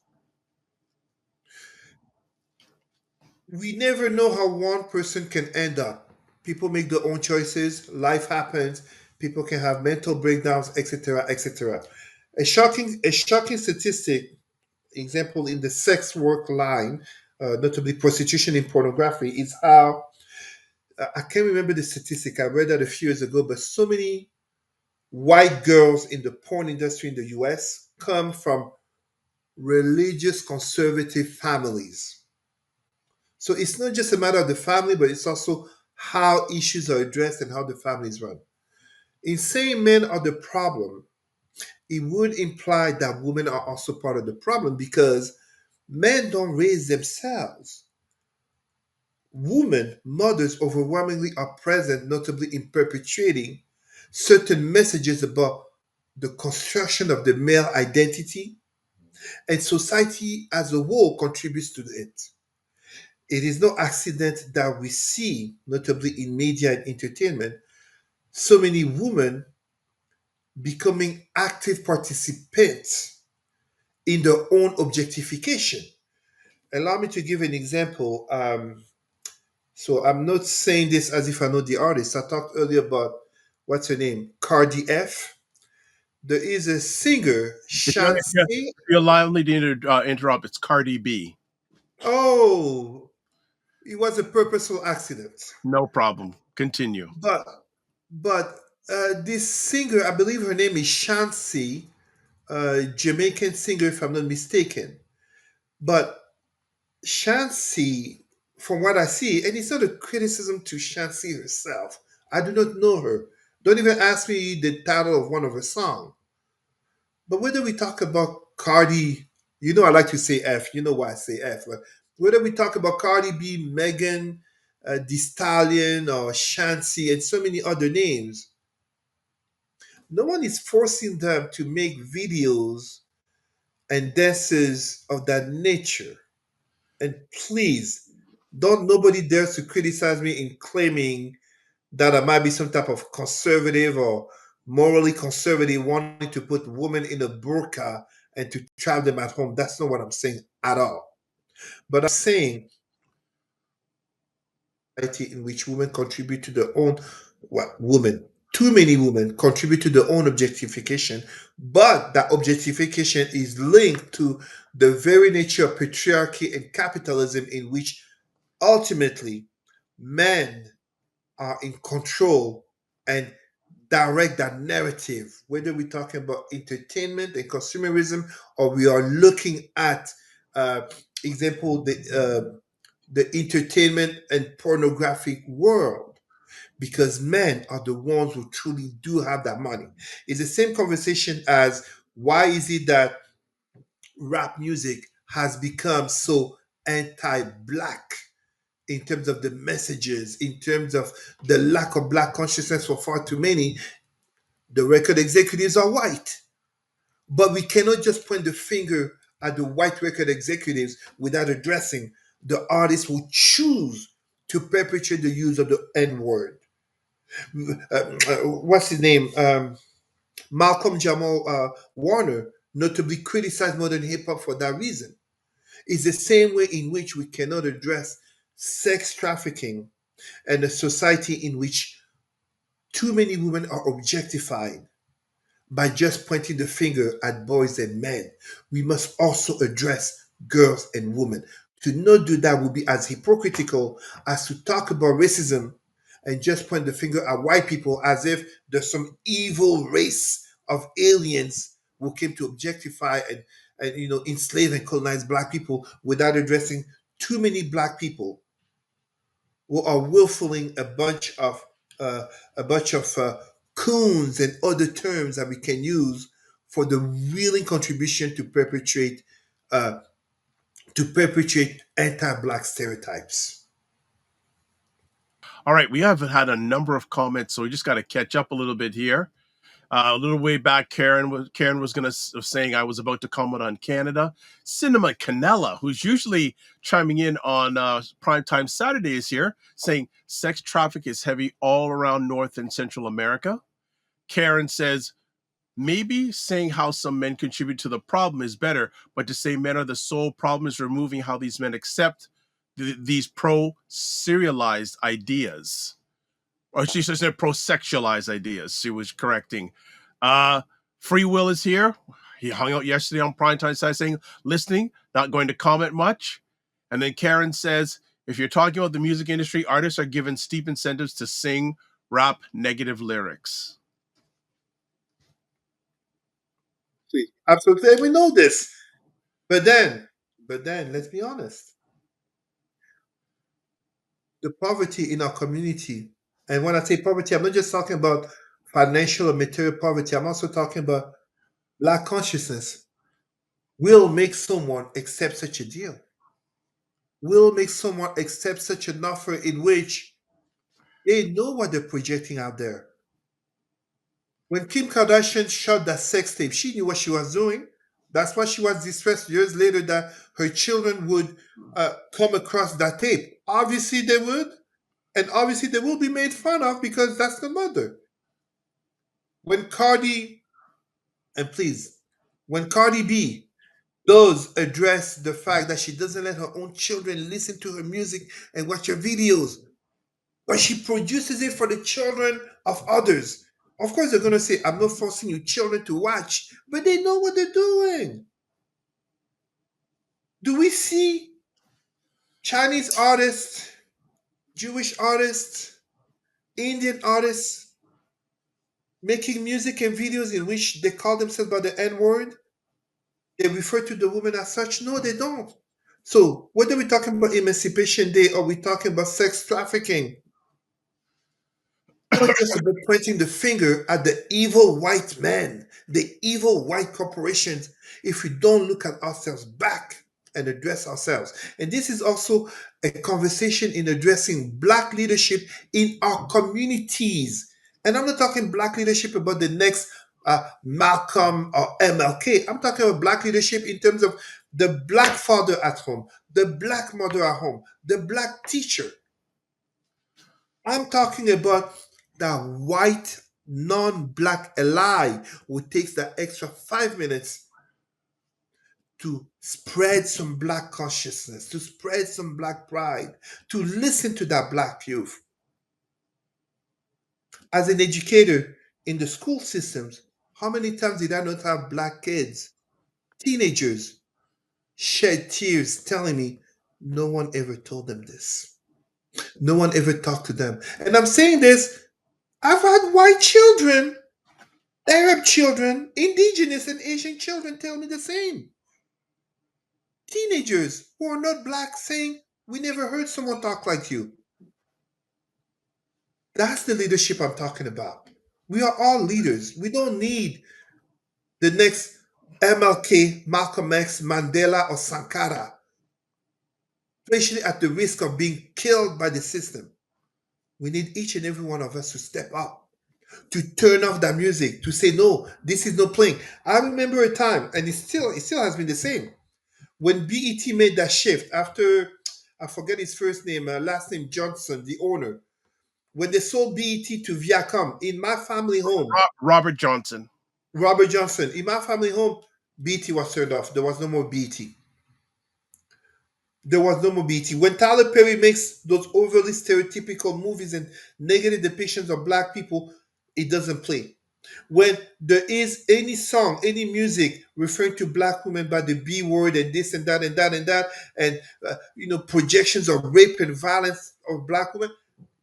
We never know how one person can end up. People make their own choices, life happens, people can have mental breakdowns, etc., etc. A shocking statistic, example in the sex work line, notably prostitution and pornography, is how I can't remember the statistic. I read that a few years ago, but so many white girls in the porn industry in the US come from religious conservative families. So it's not just a matter of the family, but it's also how issues are addressed and how the families run. In saying men are the problem, it would imply that women are also part of the problem because men don't raise themselves. Women, mothers overwhelmingly are present, notably in perpetuating certain messages about the construction of the male identity, and society as a whole contributes to it. It is no accident that we see, notably in media and entertainment, so many women becoming active participants in their own objectification. Allow me to give an example. So I'm not saying this as if I know the artist. I talked earlier about what's her name, Cardi F. There is a singer,
If
Shansi.
you allow me to interrupt, it's Cardi B.
Oh, it was a purposeful accident.
No problem. Continue.
But this singer, I believe her name is Shansi, Jamaican singer, if I'm not mistaken. But Shansi, from what I see, and it's not a criticism to Shansi herself. I do not know her. Don't even ask me the title of one of her songs. But whether we talk about Cardi, I like to say F. You know why I say F. But whether we talk about Cardi B, Megan, Thee Stallion, or Shansi, and so many other names, no one is forcing them to make videos and dances of that nature. And please, don't nobody dares to criticize me in claiming that I might be some type of conservative or morally conservative wanting to put women in a burqa and to trap them at home. That's not what I'm saying at all. But I'm saying society in which women contribute to their own women. Too many women contribute to their own objectification, but that objectification is linked to the very nature of patriarchy and capitalism, in which ultimately men are in control and direct that narrative, whether we're talking about entertainment and consumerism, or we are looking at, uh, example, the entertainment and pornographic world, because men are the ones who truly do have that money. It's the same conversation as why is it that rap music has become so anti-black in terms of the messages, in terms of the lack of black consciousness for far too many. The record executives are white. But we cannot just point the finger at the white record executives without addressing the artists who choose to perpetrate the use of the N word. What's his name? Malcolm Jamal Warner notably criticized modern hip hop for that reason. It's the same way in which we cannot address sex trafficking and a society in which too many women are objectified by just pointing the finger at boys and men. We must also address girls and women. To not do that would be as hypocritical as to talk about racism and just point the finger at white people as if there's some evil race of aliens who came to objectify and enslave and colonize black people without addressing too many black people who are willfully uh, a bunch of coons and other terms that we can use for the willing contribution uh, to perpetrate anti-black stereotypes.
All right, we have had a number of comments, so we just got to catch up a little bit here. A little way back, Karen was gonna saying I was about to comment on Canada. Cinema Canella, who's usually chiming in on primetime Saturdays here, saying sex traffic is heavy all around North and Central America. Karen says maybe saying how some men contribute to the problem is better, but to say men are the sole problem is removing how these men accept these pro-serialized ideas, or she says they're pro-sexualized ideas. She was correcting. Uh, Free Will is here. He hung out yesterday on primetime side saying, listening, not going to comment much. And then Karen says, if you're talking about the music industry, artists are given steep incentives to sing, rap negative lyrics.
Absolutely, we know this. But then, let's be honest. the poverty in our community. And when I say poverty, I'm not just talking about financial or material poverty, I'm also talking about Black consciousness will make someone accept such a deal, will make someone accept such an offer in which they know what they're projecting out there. When Kim Kardashian shot that sex tape, she knew what she was doing. That's why she was distressed years later that her children would come across that tape. Obviously, they would. And obviously, they will be made fun of because that's the mother. When Cardi, and please, when Cardi B does address the fact that she doesn't let her own children listen to her music and watch her videos, but she produces it for the children of others. Of course, they're going to say, I'm not forcing you children to watch, but they know what they're doing. Do we see Chinese artists, Jewish artists, Indian artists making music and videos in which they call themselves by the N word? They refer to the woman as such? No, they don't. So, whether we're talking about Emancipation Day or we're talking about sex trafficking, not just about pointing the finger at the evil white man, the evil white corporations, if we don't look at ourselves back and address ourselves. And this is also a conversation in addressing Black leadership in our communities. And I'm not talking Black leadership about the next Malcolm or MLK. I'm talking about Black leadership in terms of the Black father at home, the Black mother at home, the Black teacher. I'm talking about that white non-black ally who takes that extra 5 minutes to spread some black consciousness, to spread some black pride, to listen to that black youth. As an educator in the school systems, how many times did I not have black kids, teenagers, shed tears telling me no one ever told them this? No one ever talked to them. And I'm saying this, I've had white children, Arab children, indigenous and Asian children tell me the same. Teenagers who are not black saying, we never heard someone talk like you. That's the leadership I'm talking about. We are all leaders. We don't need the next MLK, Malcolm X, Mandela, or Sankara, especially at the risk of being killed by the system. We need each and every one of us to step up, to turn off that music, to say, no, this is not playing. I remember a time, and it still has been the same. When BET made that shift after, I forget his first name, last name Johnson, the owner, when they sold BET to Viacom, in my family home,
Robert Johnson.
Robert Johnson, in my family home, BET was turned off. There was no more BET. There was no more BET. When Tyler Perry makes those overly stereotypical movies and negative depictions of black people, it doesn't play. When there is any song, any music referring to black women by the B word and this and that and that and that, and projections of rape and violence of black women,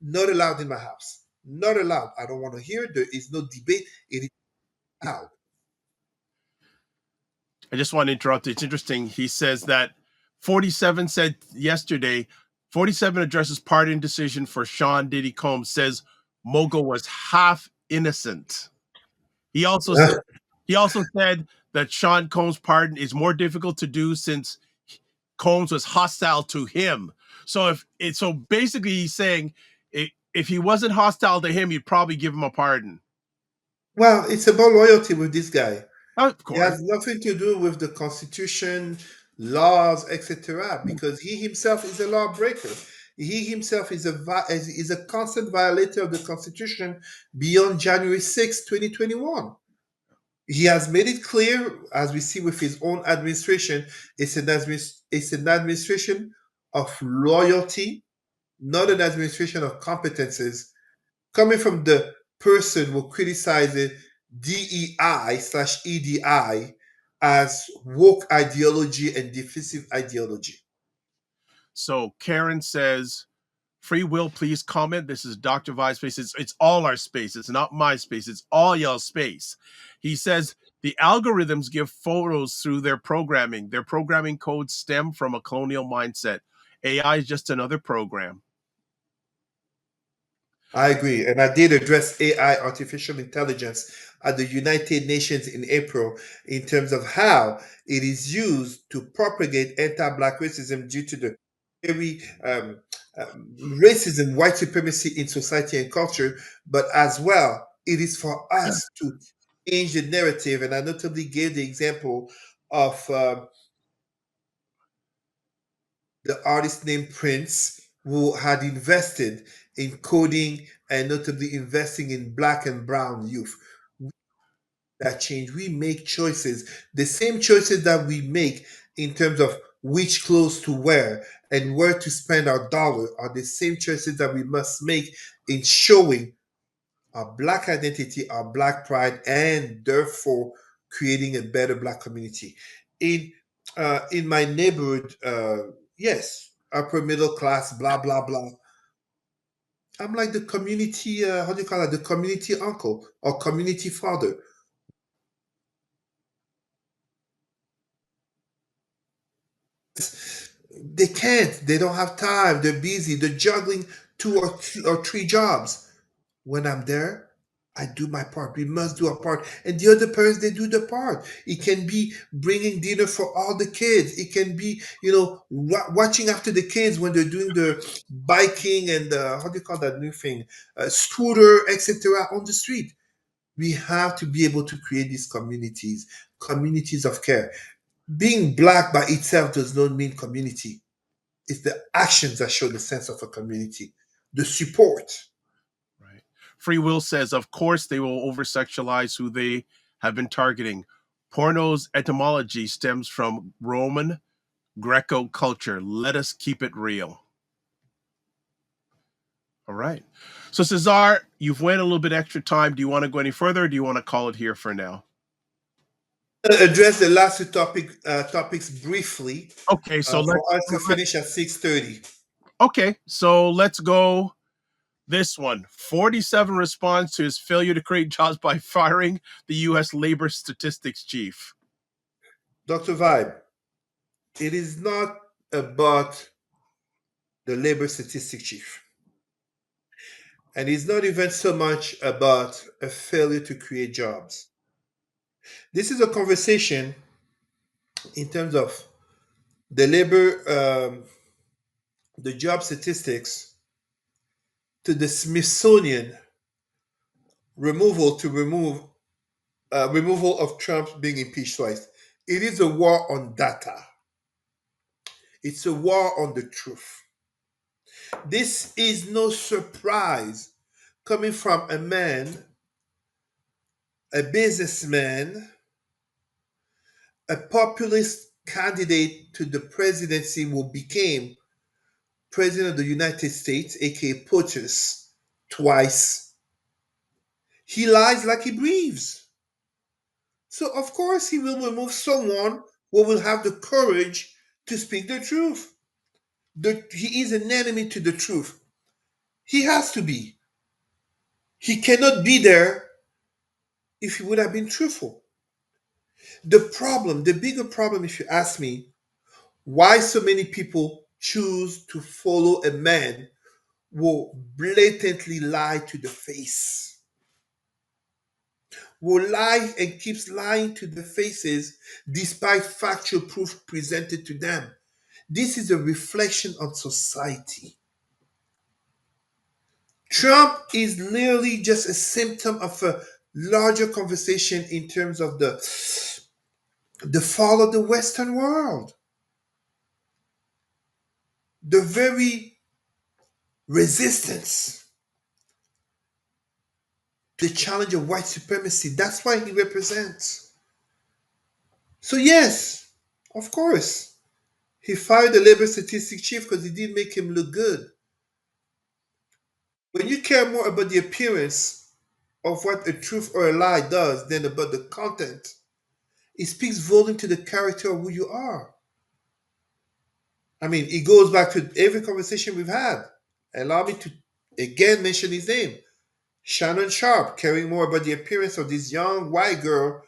not allowed in my house. Not allowed. I don't want to hear it. There is no debate. It is out.
I just want to interrupt. It's interesting. He says that 47 said yesterday, 47 addresses pardon decision for Sean Diddy Combs, says Mogul was half innocent. He also said that Sean Combs' pardon is more difficult to do since Combs was hostile to him. So basically he's saying if he wasn't hostile to him, he'd probably give him a pardon.
Well, it's about loyalty with this guy.
Of
It
course.
has nothing to do with the Constitution, laws, etc. Because he himself is a lawbreaker. He himself is a constant violator of the Constitution beyond January 6, 2021. He has made it clear, as we see with his own administration, it's an administration of loyalty, not an administration of competences, coming from the person who criticizes DEI/EDI as woke ideology and divisive ideology.
So Karen says, free will, please comment. This is Dr. Vi's space. It's all our space. It's not my space. It's all y'all's space. He says the algorithms give photos through their programming. Their programming codes stem from a colonial mindset. AI is just another program.
I agree. And I did address AI, artificial intelligence, at the United Nations in April in terms of how it is used to propagate anti Black racism due to the very racism, white supremacy in society and culture, but as well, it is for us to change the narrative. And I notably gave the example of the artist named Prince, who had invested in coding and notably investing in black and brown youth. That change, we make choices, the same choices that we make in terms of which clothes to wear and where to spend our dollar are the same choices that we must make in showing our black identity, our black pride, and therefore creating a better black community. In my neighborhood, yes, upper middle class, blah blah blah. I'm like the community, how do you call it? The community uncle or community father. They can't. They don't have time. They're busy. They're juggling two or three jobs. When I'm there, I do my part. We must do our part. And the other parents, they do the part. It can be bringing dinner for all the kids. It can be, watching after the kids when they're doing the biking and how do you call that new thing? Scooter, etc. on the street. We have to be able to create these communities of care. Being black by itself does not mean community. It's the actions that show the sense of a community, the support.
Right. Free Will says, of course, they will over sexualize who they have been targeting. Porno's etymology stems from Roman Greco culture. Let us keep it real. All right. So, Cesar, you've went a little bit extra time. Do you want to go any further or do you want to call it here for now?
Address the last two topics briefly
Okay. So,
for us to finish at 6:30.
let's go this one. 47 responds to his failure to create jobs by firing the U.S. labor statistics chief.
Dr. Vibe, it is not about the labor statistic chief. And it's not even so much about a failure to create jobs. This is a conversation in terms of the the job statistics to the Smithsonian removal of Trump being impeached twice. It is a war on data. It's a war on the truth. This is no surprise coming from a man, a businessman, a populist candidate to the presidency who became president of the United States, aka POTUS, twice. He lies like he breathes. So, of course, he will remove someone who will have the courage to speak the truth. He is an enemy to the truth. He has to be. He cannot be there if he would have been truthful. The bigger problem, if you ask me, why so many people choose to follow a man who blatantly lie to the face, will lie and keeps lying to the faces despite factual proof presented to them. This is a reflection on society. Trump is literally just a symptom of a larger conversation in terms of the fall of the Western world. The very resistance, the challenge of white supremacy. That's why he represents. So, yes, of course, he fired the labor statistic chief because he did make him look good. When you care more about the appearance of what a truth or a lie does than about the content, it speaks volume to the character of who you are. I mean, it goes back to every conversation we've had. Allow me to again mention his name. Shannon Sharp, caring more about the appearance of this young white girl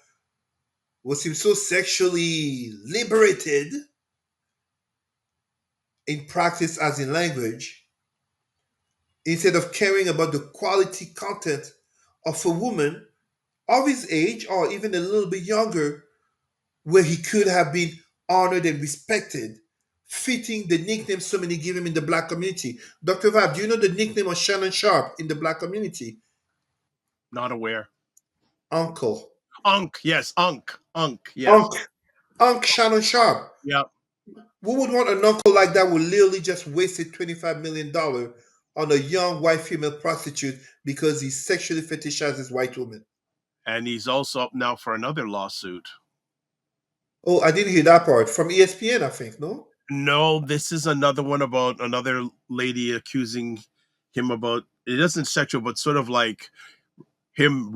who seems so sexually liberated in practice as in language, instead of caring about the quality content of a woman of his age or even a little bit younger, where he could have been honored and respected, fitting the nickname so many give him in the black community. Dr. Vab, do you know the nickname of Shannon Sharp in the black community?
Not aware.
Uncle.
Unk, yes, Unk, yes.
Unc. Unc Shannon Sharp.
Yeah.
Who would want an uncle like that who literally just wasted $25 million on a young white female prostitute because he sexually fetishizes white women?
And he's also up now for another lawsuit.
Oh, I didn't hear that part. From ESPN, I think, no?
No, this is another one about another lady accusing him about it isn't sexual, but sort of like him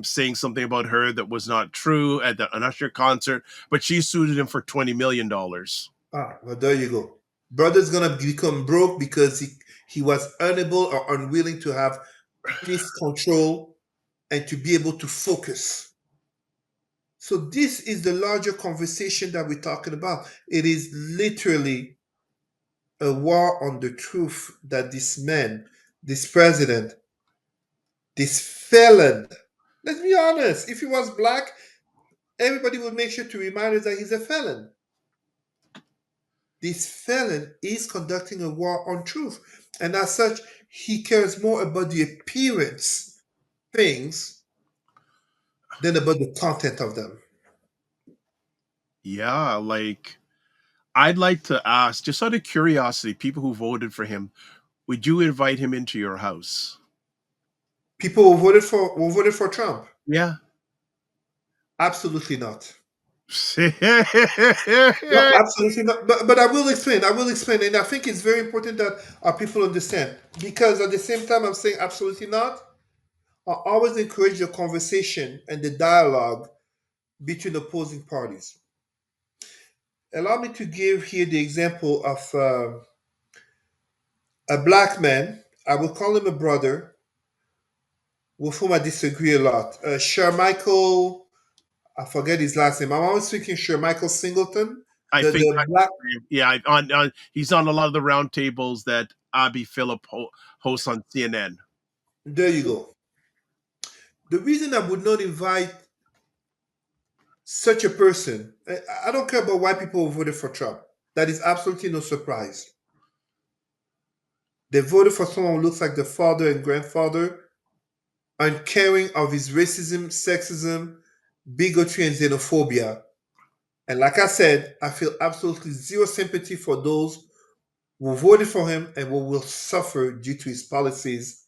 saying something about her that was not true at an Usher concert, but she sued him for $20 million.
Ah, well, there you go. Brother's gonna become broke because he was unable or unwilling to have penis control and to be able to focus. So this is the larger conversation that we're talking about. It is literally a war on the truth that this man, this president, this felon, let's be honest, if he was black, everybody would make sure to remind us that he's a felon. This felon is conducting a war on truth. And as such, he cares more about the appearance things than about the content of them.
Yeah, like I'd like to ask, just out of curiosity, people who voted for him, would you invite him into your house?
People who voted for Trump.
Yeah.
Absolutely not. No,
I
absolutely not. But I will explain. I will explain. And I think it's very important that our people understand. Because at the same time, I'm saying absolutely not. I always encourage the conversation and the dialogue between opposing parties. Allow me to give here the example of a black man. I will call him a brother with whom I disagree a lot. Sir Michael, I forget his last name. I'm always thinking Sir Michael Singleton.
think
The black.
yeah, on he's on a lot of the roundtables that Abby Phillip hosts on CNN.
There you go. The reason I would not invite such a person, I don't care about why people voted for Trump. That is absolutely no surprise. They voted for someone who looks like the father and grandfather, uncaring of his racism, sexism, bigotry, and xenophobia. And like I said, I feel absolutely zero sympathy for those who voted for him and who will suffer due to his policies,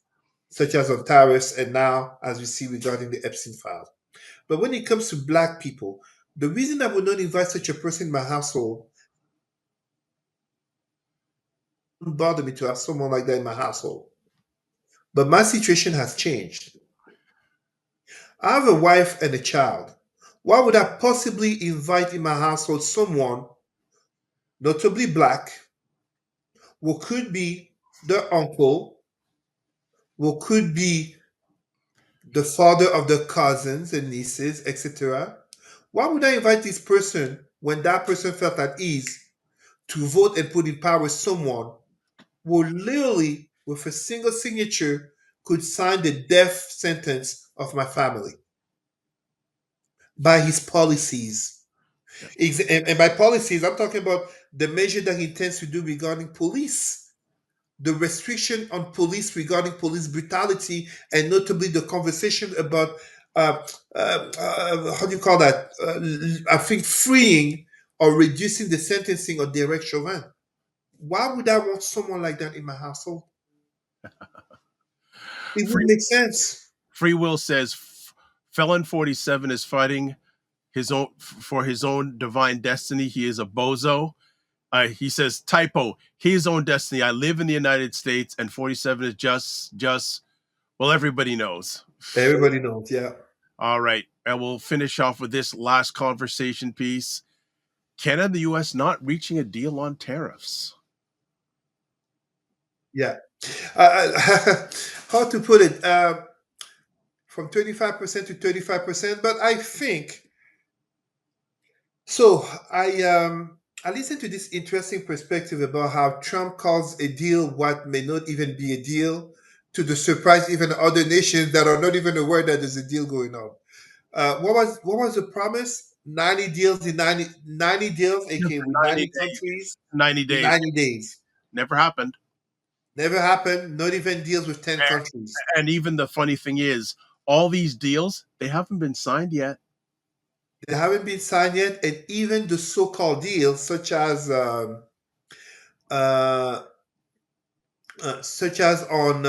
such as on tariffs and now, as we see regarding the Epstein files. But when it comes to black people, the reason I would not invite such a person in my household wouldn't bother me to have someone like that in my household. But my situation has changed. I have a wife and a child. Why would I possibly invite in my household someone, notably black, who could be the uncle, who could be the father of the cousins and nieces, etc.? Why would I invite this person when that person felt at ease to vote and put in power someone who literally, with a single signature, could sign the death sentence of my family by his policies? And by policies, I'm talking about the measure that he intends to do regarding police, the restriction on police regarding police brutality, and notably the conversation about uh, how do you call that? I think freeing or reducing the sentencing of Derek Chauvin. Why would I want someone like that in my household? It
Free,
wouldn't make sense.
Free Will says Felon 47 is fighting his own for his own divine destiny. He is a bozo. He says typo, his own destiny. I live in the United States, and 47 is just well, everybody knows.
Everybody knows, yeah.
All right, and we'll finish off with this last conversation piece. Canada and the U.S. not reaching a deal on tariffs.
Yeah. How to put it? From 25% to 35%. But I think so. I listened to this interesting perspective about how Trump calls a deal what may not even be a deal, to the surprise even other nations that are not even aware that there's a deal going on. What was the promise? 90 deals in 90 deals,
Yeah,
aka
for
with
90
90
days.
countries
90
in
days.
90 days.
Never happened.
Never happened. Not even deals with 10 countries.
And even the funny thing is, all these deals, they haven't been signed yet.
They haven't been signed yet, and even the so-called deals, uh, such as on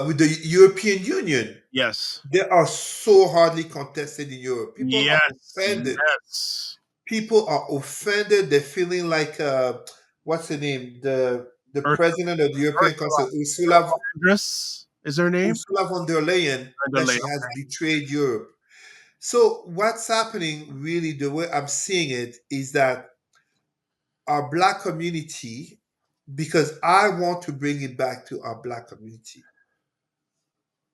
with the European Union,
Yes.
they are so hardly contested in Europe. People are
Yes.
offended.
Yes.
People are offended. They're feeling like what's the name? The
Ursula,
president of the European
Ursula,
Council, Ursula
Andress is her name?
Ursula von der Leyen,
Van
that
der
she has betrayed Europe. So what's happening, really, the way I'm seeing it, is that our black community, because I want to bring it back to our black community,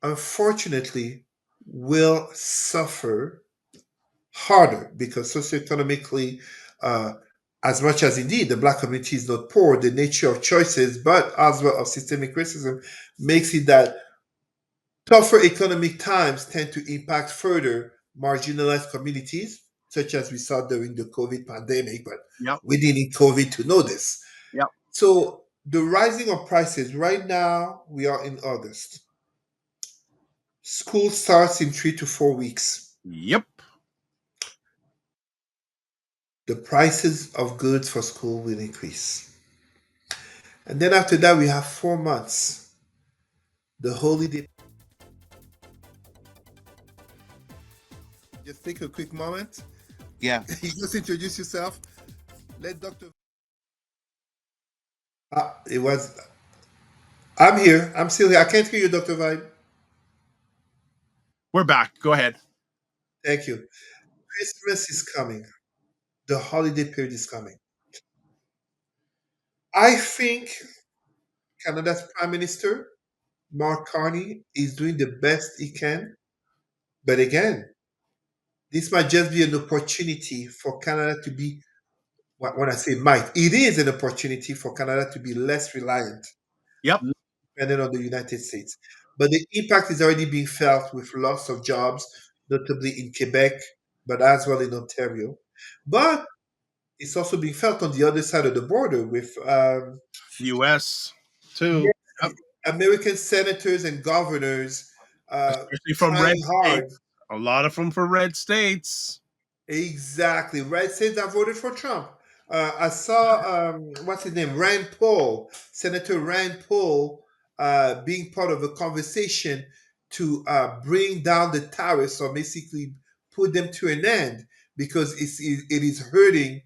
unfortunately, will suffer harder because socioeconomically, uh, as much as indeed the black community is not poor, the nature of choices, but as well of systemic racism, makes it that tougher economic times tend to impact further marginalized communities, such as we saw during the COVID pandemic, but
Yep.
we didn't need COVID to know this.
Yep.
So the rising of prices, right now, we are in August. School starts in 3 to 4 weeks.
Yep.
The prices of goods for school will increase. And then after that, we have 4 months. The holiday. Just take a quick moment.
Yeah.
You just introduce yourself. Let Dr. It was. I'm here. I'm still here. I can't hear you, Dr. Vibe.
We're back. Go ahead.
Thank you. Christmas is coming. The holiday period is coming. I think Canada's Prime Minister, Mark Carney, is doing the best he can. But again, this might just be an opportunity for Canada to be, when I say might, it is an opportunity for Canada to be less reliant,
Yep.
less dependent on the United States. But the impact is already being felt with loss of jobs, notably in Quebec, but as well in Ontario. But it's also being felt on the other side of the border with
US too.
yes,
Yep.
American senators and governors
Especially from red
trying hard.
states. A lot of them for red states.
Exactly. Red states that voted for Trump. I saw, what's his name? Rand Paul, Senator Rand Paul, being part of a conversation to bring down the tariffs or basically put them to an end because it is hurting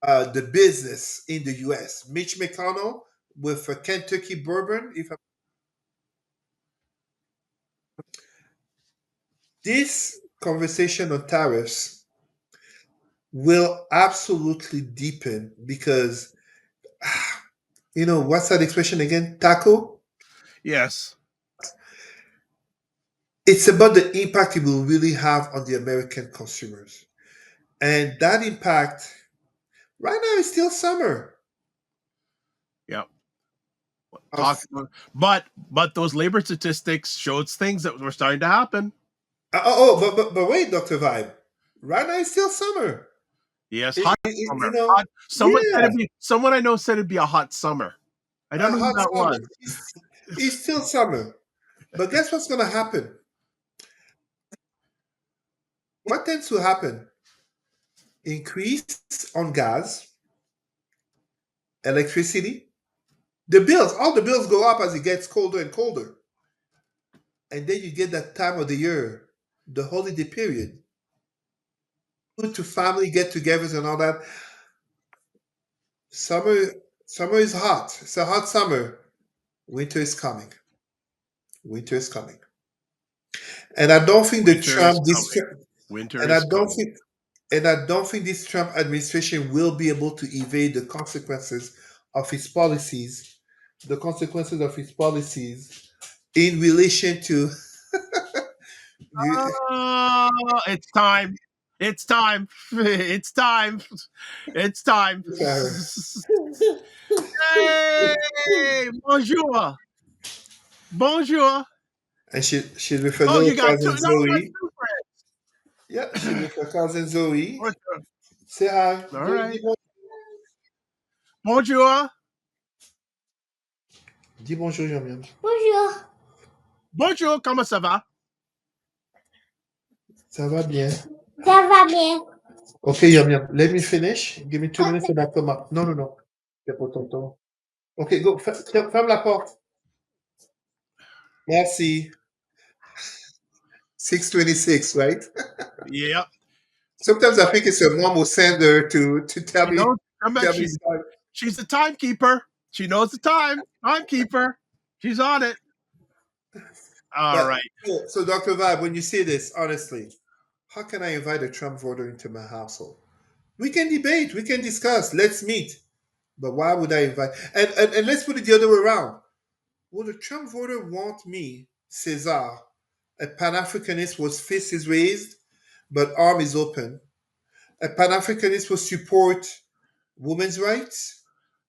the business in the US. Mitch McConnell with Kentucky bourbon. If this conversation on tariffs will absolutely deepen because what's that expression again? Taco?
Yes.
It's about the impact it will really have on the American consumers. And that impact, right now, is still summer.
Yep.
Of,
Talk but those labor statistics showed things that were starting to happen.
but wait, Dr. Vibe. Right now, it's still summer.
Yes,
It,
hot
it, it-
summer.
you know,
Hot.
yeah,
Someone I know said it'd be a hot summer. I don't
a
know who
hot
that
summer.
was.
It's still summer. But guess what's going to happen? What tends to happen? Increase on gas, electricity, all the bills go up as it gets colder and colder. And then you get that time of the year, the holiday period, good to family get-togethers and all that. Summer, summer is hot. It's a hot summer. Winter is coming. Winter is coming. And I don't think the
Winter is
Trump this
coming. Winter
and I
is
don't
coming.
think and I don't think this Trump administration will be able to evade the consequences of his policies, the consequences of his policies in relation to you,
It's time. It's time. It's time. It's time. Hey, bonjour. Bonjour.
And she's with her
Oh,
little
you got two.
cousin
No, you got
Zoe.
two
Yeah, she's with her cousin Zoe.
friends.
Say hi.
All
Zoe,
right. Bonjour.
dis bonjour, Yum Yum.
Bonjour. Comment ça va?
Ça va bien. Ça va bien. Okay, Yum Yum. Let me finish. Give me 2 minutes and I come up. No, no, no. C'est pour tonton. Okay, go. Ferme la porte. Merci. 6:26, right?
Yep.
Sometimes I think it's her mom will send her to tell
She
me
knows. I bet she's the timekeeper. She knows the time. Timekeeper. She's on it. All
But
right.
so Dr. Vibe, when you say this, honestly, how can I invite a Trump voter into my household? We can debate, we can discuss, let's meet. But why would I invite? And let's put it the other way around. Would a Trump voter want me, Cesar, a Pan Africanist whose fist is raised but arm is open, a Pan Africanist who support women's rights,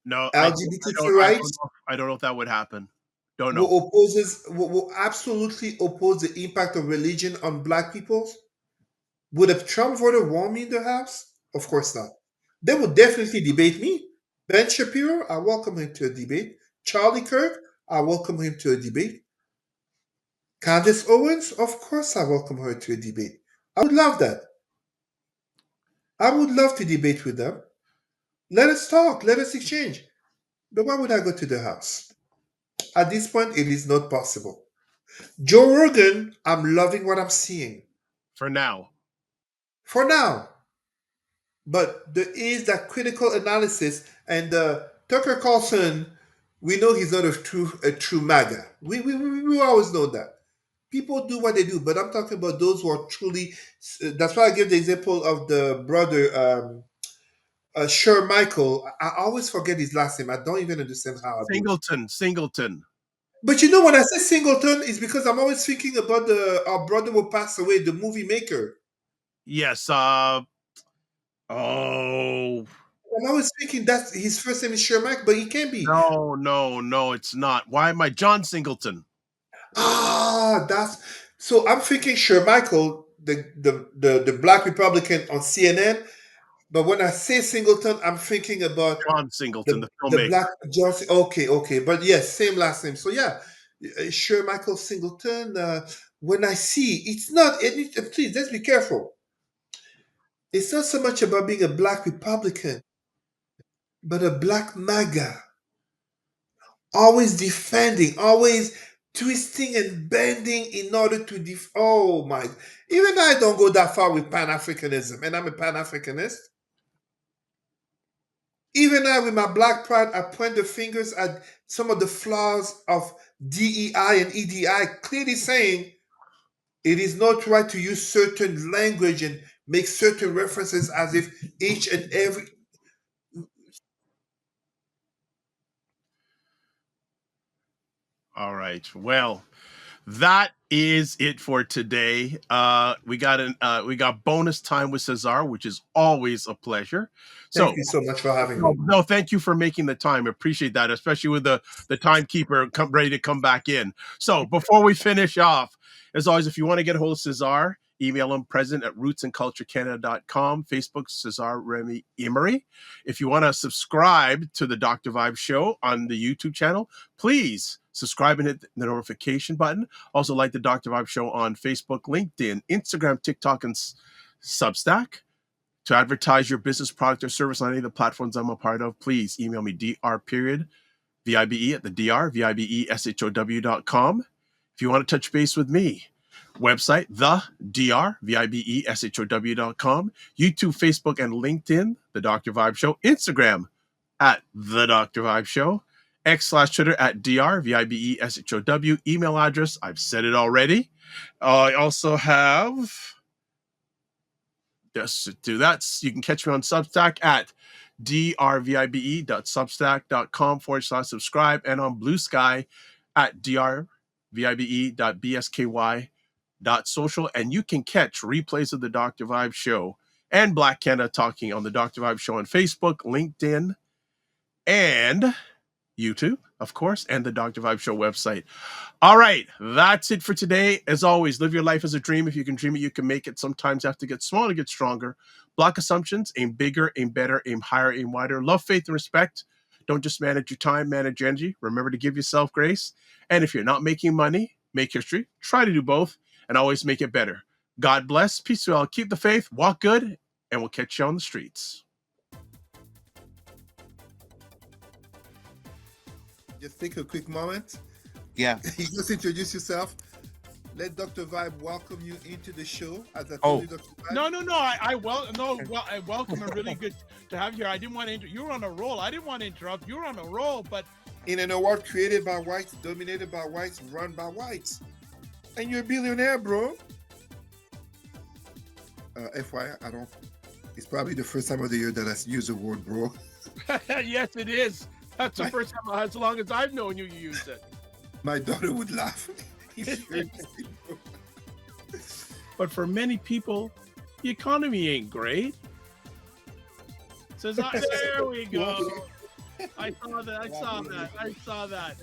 No,
LGBTQ rights,
I don't know if that would happen. Don't know.
who absolutely oppose the impact of religion on black people? Would a Trump voter want me in the house? Of course not. They would definitely debate me. Ben Shapiro, I welcome him to a debate. Charlie Kirk, I welcome him to a debate. Candace Owens, of course I welcome her to a debate. I would love that. I would love to debate with them. Let us talk, let us exchange. But why would I go to the house? At this point, it is not possible. Joe Rogan, I'm loving what I'm seeing.
For now.
For now. But there is that critical analysis, and Tucker Carlson, we know he's not a true MAGA. We always know that. People do what they do, but I'm talking about those who are truly. That's why I give the example of the brother, Sher Michael. I always forget his last name. I don't even understand how I do it.
Singleton.
But you know, when I say Singleton, it's because I'm always thinking about our brother who passed away, the movie maker.
Yes. Oh.
And I was thinking that his first name is Sher Michael, but he can't be.
No, it's not. Why am I John Singleton?
Ah, that's so. I'm thinking Sher Michael, the black Republican on CNN. But when I say Singleton, I'm thinking about
John Singleton, the
the
filmmaker.
black Johnson. Okay, but yes, same last name. So yeah, Sher Michael Singleton. When I see, it's not. Please, let's be careful. It's not so much about being a black Republican, but a black MAGA. Always defending, always twisting and bending in order to oh my, even I don't go that far with Pan-Africanism, and I'm a Pan-Africanist. Even I, with my black pride, I point the fingers at some of the flaws of DEI and EDI, clearly saying it is not right to use certain language and make certain references as if each and every.
All right. Well, that is it for today. We got bonus time with Cesar, which is always a pleasure.
Thank you so much for having me.
No, thank you for making the time. Appreciate that, especially with the timekeeper ready to come back in. So before we finish off, as always, if you want to get a hold of Cesar, email him present@rootsandculturecanada.com, Facebook Cesar Remy Emery. If you want to subscribe to the Dr. Vibe Show on the YouTube channel, please subscribe and hit the notification button. Also like the Dr. Vibe Show on Facebook, LinkedIn, Instagram, TikTok, and Substack. To advertise your business, product, or service on any of the platforms I'm a part of, please email me dr.vibe at the dr.vibeshow.com. If you want to touch base with me, website, the dr.vibeshow.com, YouTube, Facebook, and LinkedIn, The Dr. Vibe Show, Instagram, at The Dr. Vibe Show, X/Twitter at dr.vibeshow, email address, I've said it already. I also have... Just to do that, you can catch me on Substack at drvibe.substack.com/subscribe and on Blue Sky at drvibe.bsky.social. And you can catch replays of the Dr. Vibe Show and Black Canada Talking on the Dr. Vibe Show on Facebook, LinkedIn, and YouTube, of course, and the Dr. Vibe Show website. All right, that's it for today. As always, live your life as a dream. If you can dream it, you can make it. Sometimes you have to get small to get stronger. Block assumptions, aim bigger, aim better, aim higher, aim wider. Love, faith, and respect. Don't just manage your time, manage your energy. Remember to give yourself grace. And if you're not making money, make history. Try to do both and always make it better. God bless. Peace to all. Keep the faith, walk good, and we'll catch you on the streets.
Just take a quick moment.
Yeah.
You just introduce yourself. Let Dr. Vibe welcome you into the show. As I told you, Dr. Vibe.
No. I welcome. I'm really good to have you here. I didn't want to. You were on a roll. I didn't want to interrupt. You were on a roll, but
In an award created by whites, dominated by whites, run by whites, and you're a billionaire, bro. FYI, I don't. It's probably the first time of the year that I use the word bro.
yes, it is. That's the first time, as long as I've known you, you used it.
My daughter would laugh.
But for many people, the economy ain't great.
There we go. I saw that.